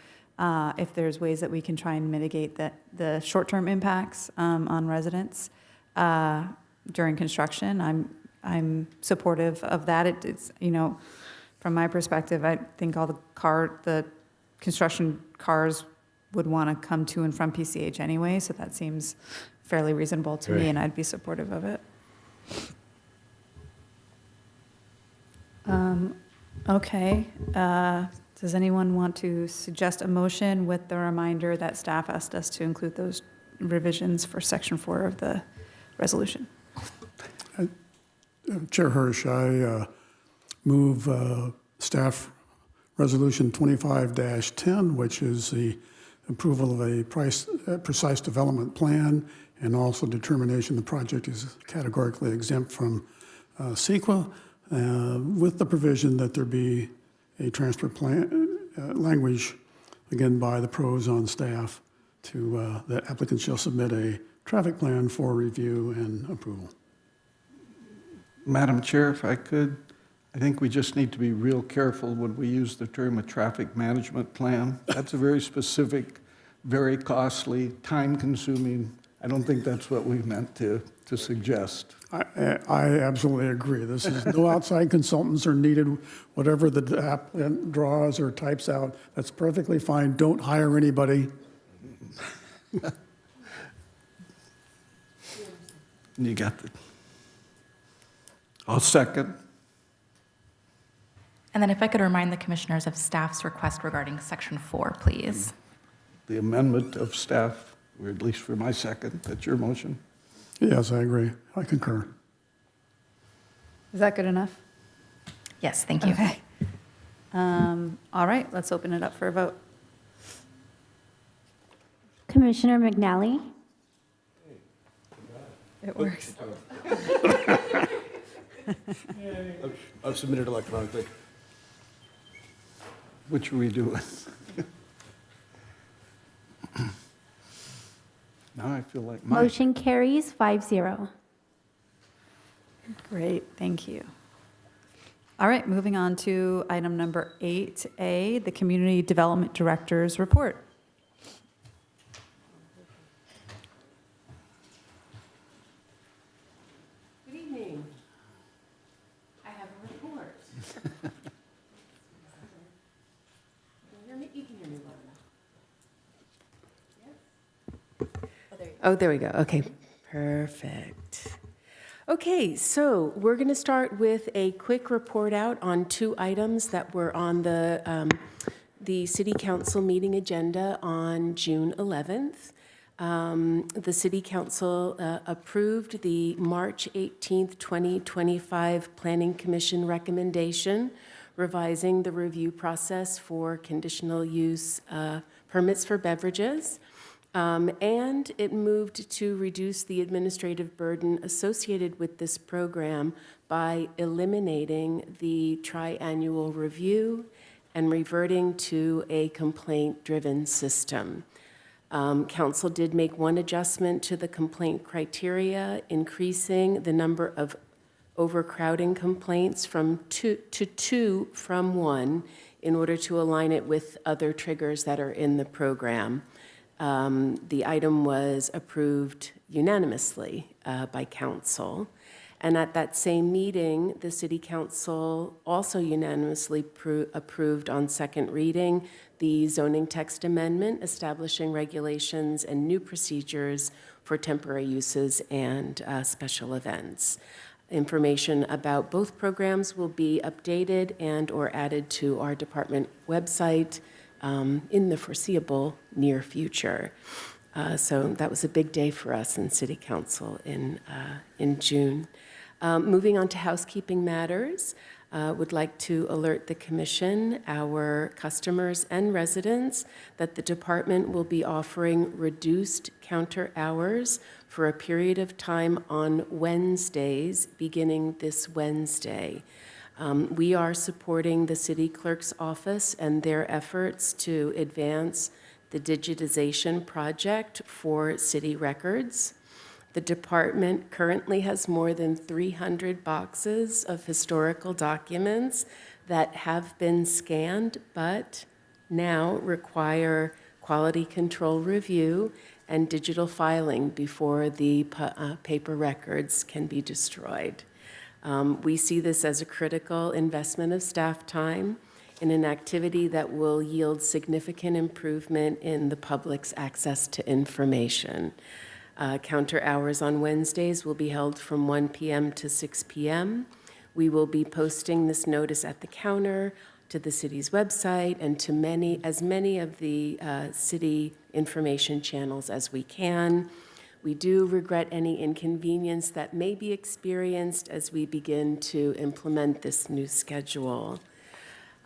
if there's ways that we can try and mitigate the short-term impacts on residents during construction, I'm supportive of that. It's from my perspective, I think all the construction cars would want to come to and from PCH anyway, so that seems fairly reasonable to me, and I'd be supportive of it. Okay. Does anyone want to suggest a motion with the reminder that staff asked us to include those revisions for Section 4 of the resolution? Chair Hirsch, I move staff resolution 25-10, which is the approval of a precise development plan and also determination the project is categorically exempt from CEQA, with the provision that there be a transfer plan language, again by the pros on staff, to the applicant shall submit a traffic plan for review and approval. Madam Chair, if I could, I think we just need to be real careful when we use the term a traffic management plan. That's a very specific, very costly, time-consuming. I don't think that's what we meant to suggest. I absolutely agree. This is no outside consultants are needed. Whatever the applicant draws or types out, that's perfectly fine. Don't hire anybody. You got it. I'll second. And then if I could remind the commissioners of staff's request regarding section 4, please. The amendment of staff, or at least for my second, that's your motion. Yes, I agree. I concur. Is that good enough? Yes, thank you. Okay. All right, let's open it up for a vote. Commissioner McNally? It works. I've submitted electronically. Which are we doing? Now I feel like my... Motion carries 5-0. Great, thank you. All right, moving on to item number 8A, the Community Development Director's Report. Good evening. I have a report. Can you hear me? You can hear me well enough. Yes? Oh, there we go. Okay, perfect. Okay, so we're going to start with a quick report out on 2 items that were on the City Council meeting agenda on June 11th. The City Council approved the March 18th, 2025 Planning Commission recommendation revising the review process for conditional use permits for beverages. And it moved to reduce the administrative burden associated with this program by eliminating the tri-annual review and reverting to a complaint-driven system. Council did make one adjustment to the complaint criteria, increasing the number of overcrowding complaints from 2 to 2 from 1 in order to align it with other triggers that are in the program. The item was approved unanimously by council. And at that same meeting, the City Council also unanimously approved on second reading the zoning text amendment establishing regulations and new procedures for temporary uses and special events. Information about both programs will be updated and or added to our department website in the foreseeable near future. So that was a big day for us in City Council in June. Moving on to housekeeping matters, would like to alert the Commission, our customers and residents that the department will be offering reduced counter hours for a period of time on Wednesdays, beginning this Wednesday. We are supporting the City Clerk's office and their efforts to advance the digitization project for city records. The department currently has more than 300 boxes of historical documents that have been scanned, but now require quality control review and digital filing before the paper records can be destroyed. We see this as a critical investment of staff time in an activity that will yield significant improvement in the public's access to information. Counter hours on Wednesdays will be held from 1 p.m. to 6 p.m. We will be posting this notice at the counter, to the city's website, and to as many of the city information channels as we can. We do regret any inconvenience that may be experienced as we begin to implement this new schedule.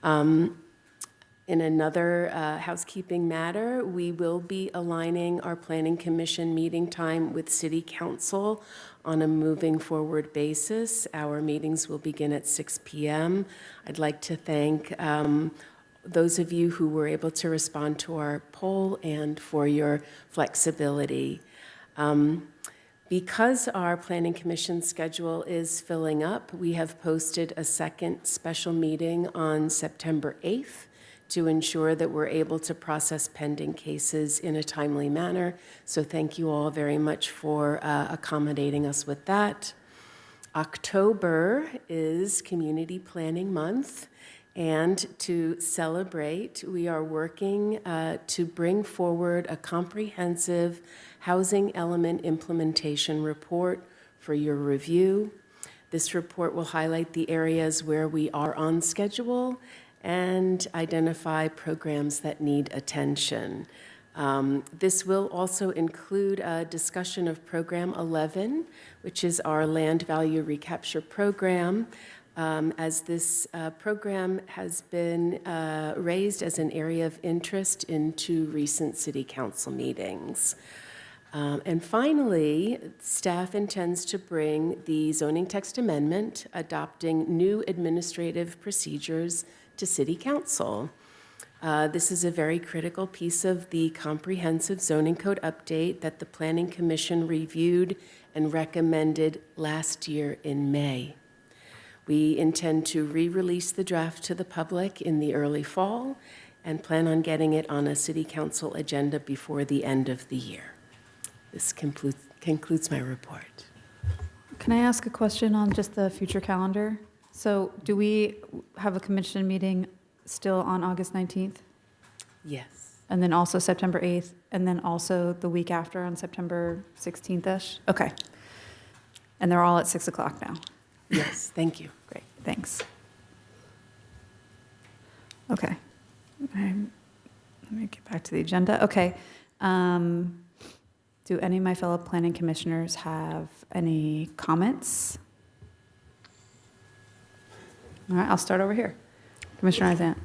In another housekeeping matter, we will be aligning our Planning Commission meeting time with City Council on a moving forward basis. Our meetings will begin at 6 p.m. I'd like to thank those of you who were able to respond to our poll and for your flexibility. Because our Planning Commission schedule is filling up, we have posted a second special meeting on September 8th to ensure that we're able to process pending cases in a timely manner. So thank you all very much for accommodating us with that. October is Community Planning Month, and to celebrate, we are working to bring forward a comprehensive housing element implementation report for your review. This report will highlight the areas where we are on schedule and identify programs that need attention. This will also include a discussion of Program 11, which is our land value recapture program, as this program has been raised as an area of interest in 2 recent city council meetings. And finally, staff intends to bring the zoning text amendment adopting new administrative procedures to City Council. This is a very critical piece of the comprehensive zoning code update that the Planning Commission reviewed and recommended last year in May. We intend to re-release the draft to the public in the early fall and plan on getting it on a City Council agenda before the end of the year. This concludes my report. Can I ask a question on just the future calendar? So do we have a commission meeting still on August 19th? Yes. And then also September 8th, and then also the week after on September 16th-ish? Okay. And they're all at 6 o'clock now? Yes, thank you. Great, thanks. Okay. Let me get back to the agenda. Okay. Do any of my fellow planning commissioners have any comments? All right, I'll start over here. Commissioner Isant.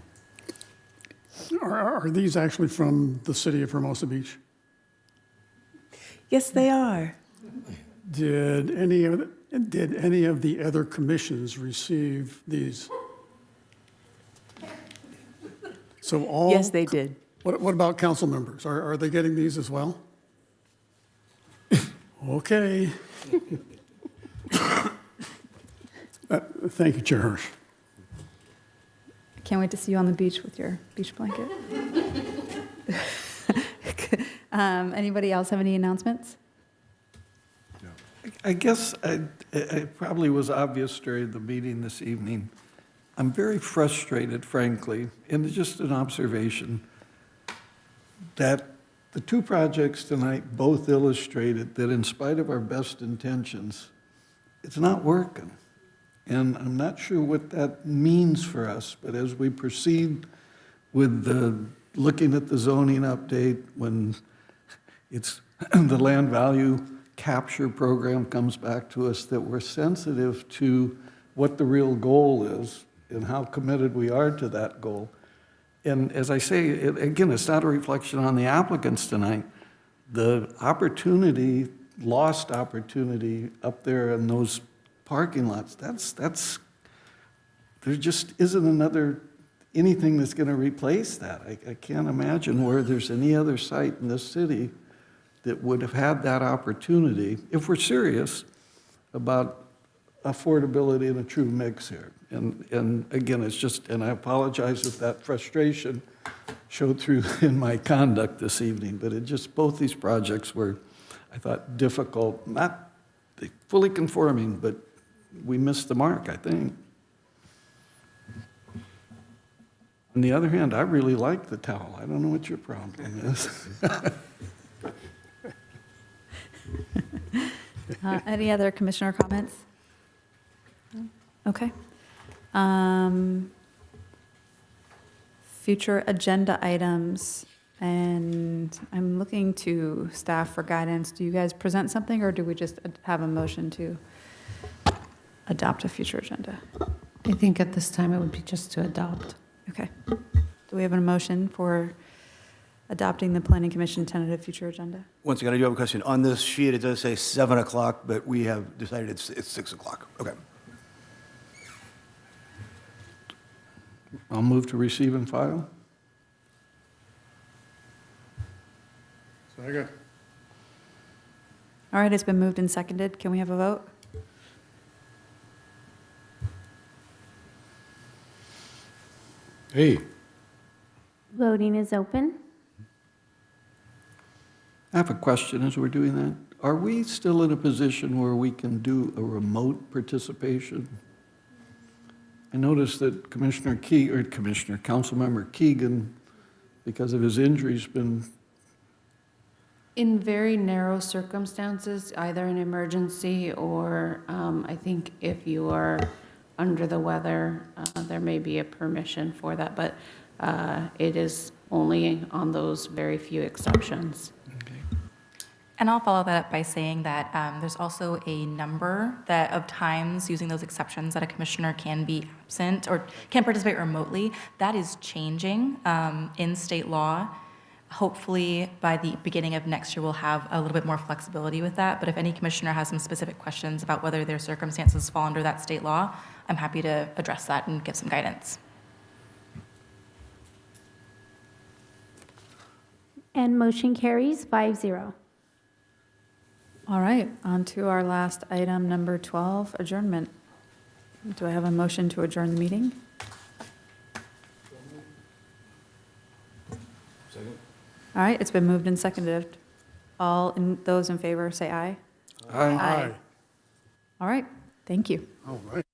Are these actually from the city of Hermosa Beach? Yes, they are. Did any of the other commissions receive these? So all. Yes, they did. What about council members? Are they getting these as well? Okay. Thank you, Chair Hirsch. Can't wait to see you on the beach with your beach blanket. Anybody else have any announcements? I guess it probably was obvious during the meeting this evening. I'm very frustrated, frankly, and it's just an observation, that the 2 projects tonight both illustrated that in spite of our best intentions, it's not working. And I'm not sure what that means for us, but as we proceed with looking at the zoning update, when it's the land value capture program comes back to us, that we're sensitive to what the real goal is and how committed we are to that goal. And as I say, again, it's not a reflection on the applicants tonight. The opportunity, lost opportunity up there in those parking lots, there just isn't anything that's going to replace that. I can't imagine where there's any other site in this city that would have had that opportunity if we're serious about affordability and a true mix here. And again, it's just, and I apologize if that frustration showed through in my conduct this evening, but it just, both these projects were, I thought, difficult, not fully conforming, but we missed the mark, I think. On the other hand, I really like the towel. I don't know what your problem is. Any other commissioner comments? Okay. Future agenda items, and I'm looking to staff for guidance. Do you guys present something, or do we just have a motion to adopt a future agenda? I think at this time it would be just to adopt. Okay. Do we have a motion for adopting the Planning Commission tentative future agenda? Once again, I do have a question. On this sheet, it does say 7 o'clock, but we have decided it's 6 o'clock. Okay. I'll move to receive and file. Second. All right, it's been moved and seconded. Can we have a vote? Hey. Voting is open. I have a question as we're doing that. Are we still in a position where we can do a remote participation? I noticed that Councilmember Keegan, because of his injury, has been In very narrow circumstances, either an emergency or I think if you are under the weather, there may be a permission for that, but it is only on those very few exceptions. And I'll follow that up by saying that there's also a number of times using those exceptions that a commissioner can be absent or can participate remotely. That is changing in state law. Hopefully, by the beginning of next year, we'll have a little bit more flexibility with that. But if any commissioner has some specific questions about whether their circumstances fall under that state law, I'm happy to address that and give some guidance. And motion carries 5-0. All right, on to our last item, number 12, adjournment. Do I have a motion to adjourn the meeting? Second. All right, it's been moved and seconded. Those in favor say aye. Aye. All right, thank you. All right.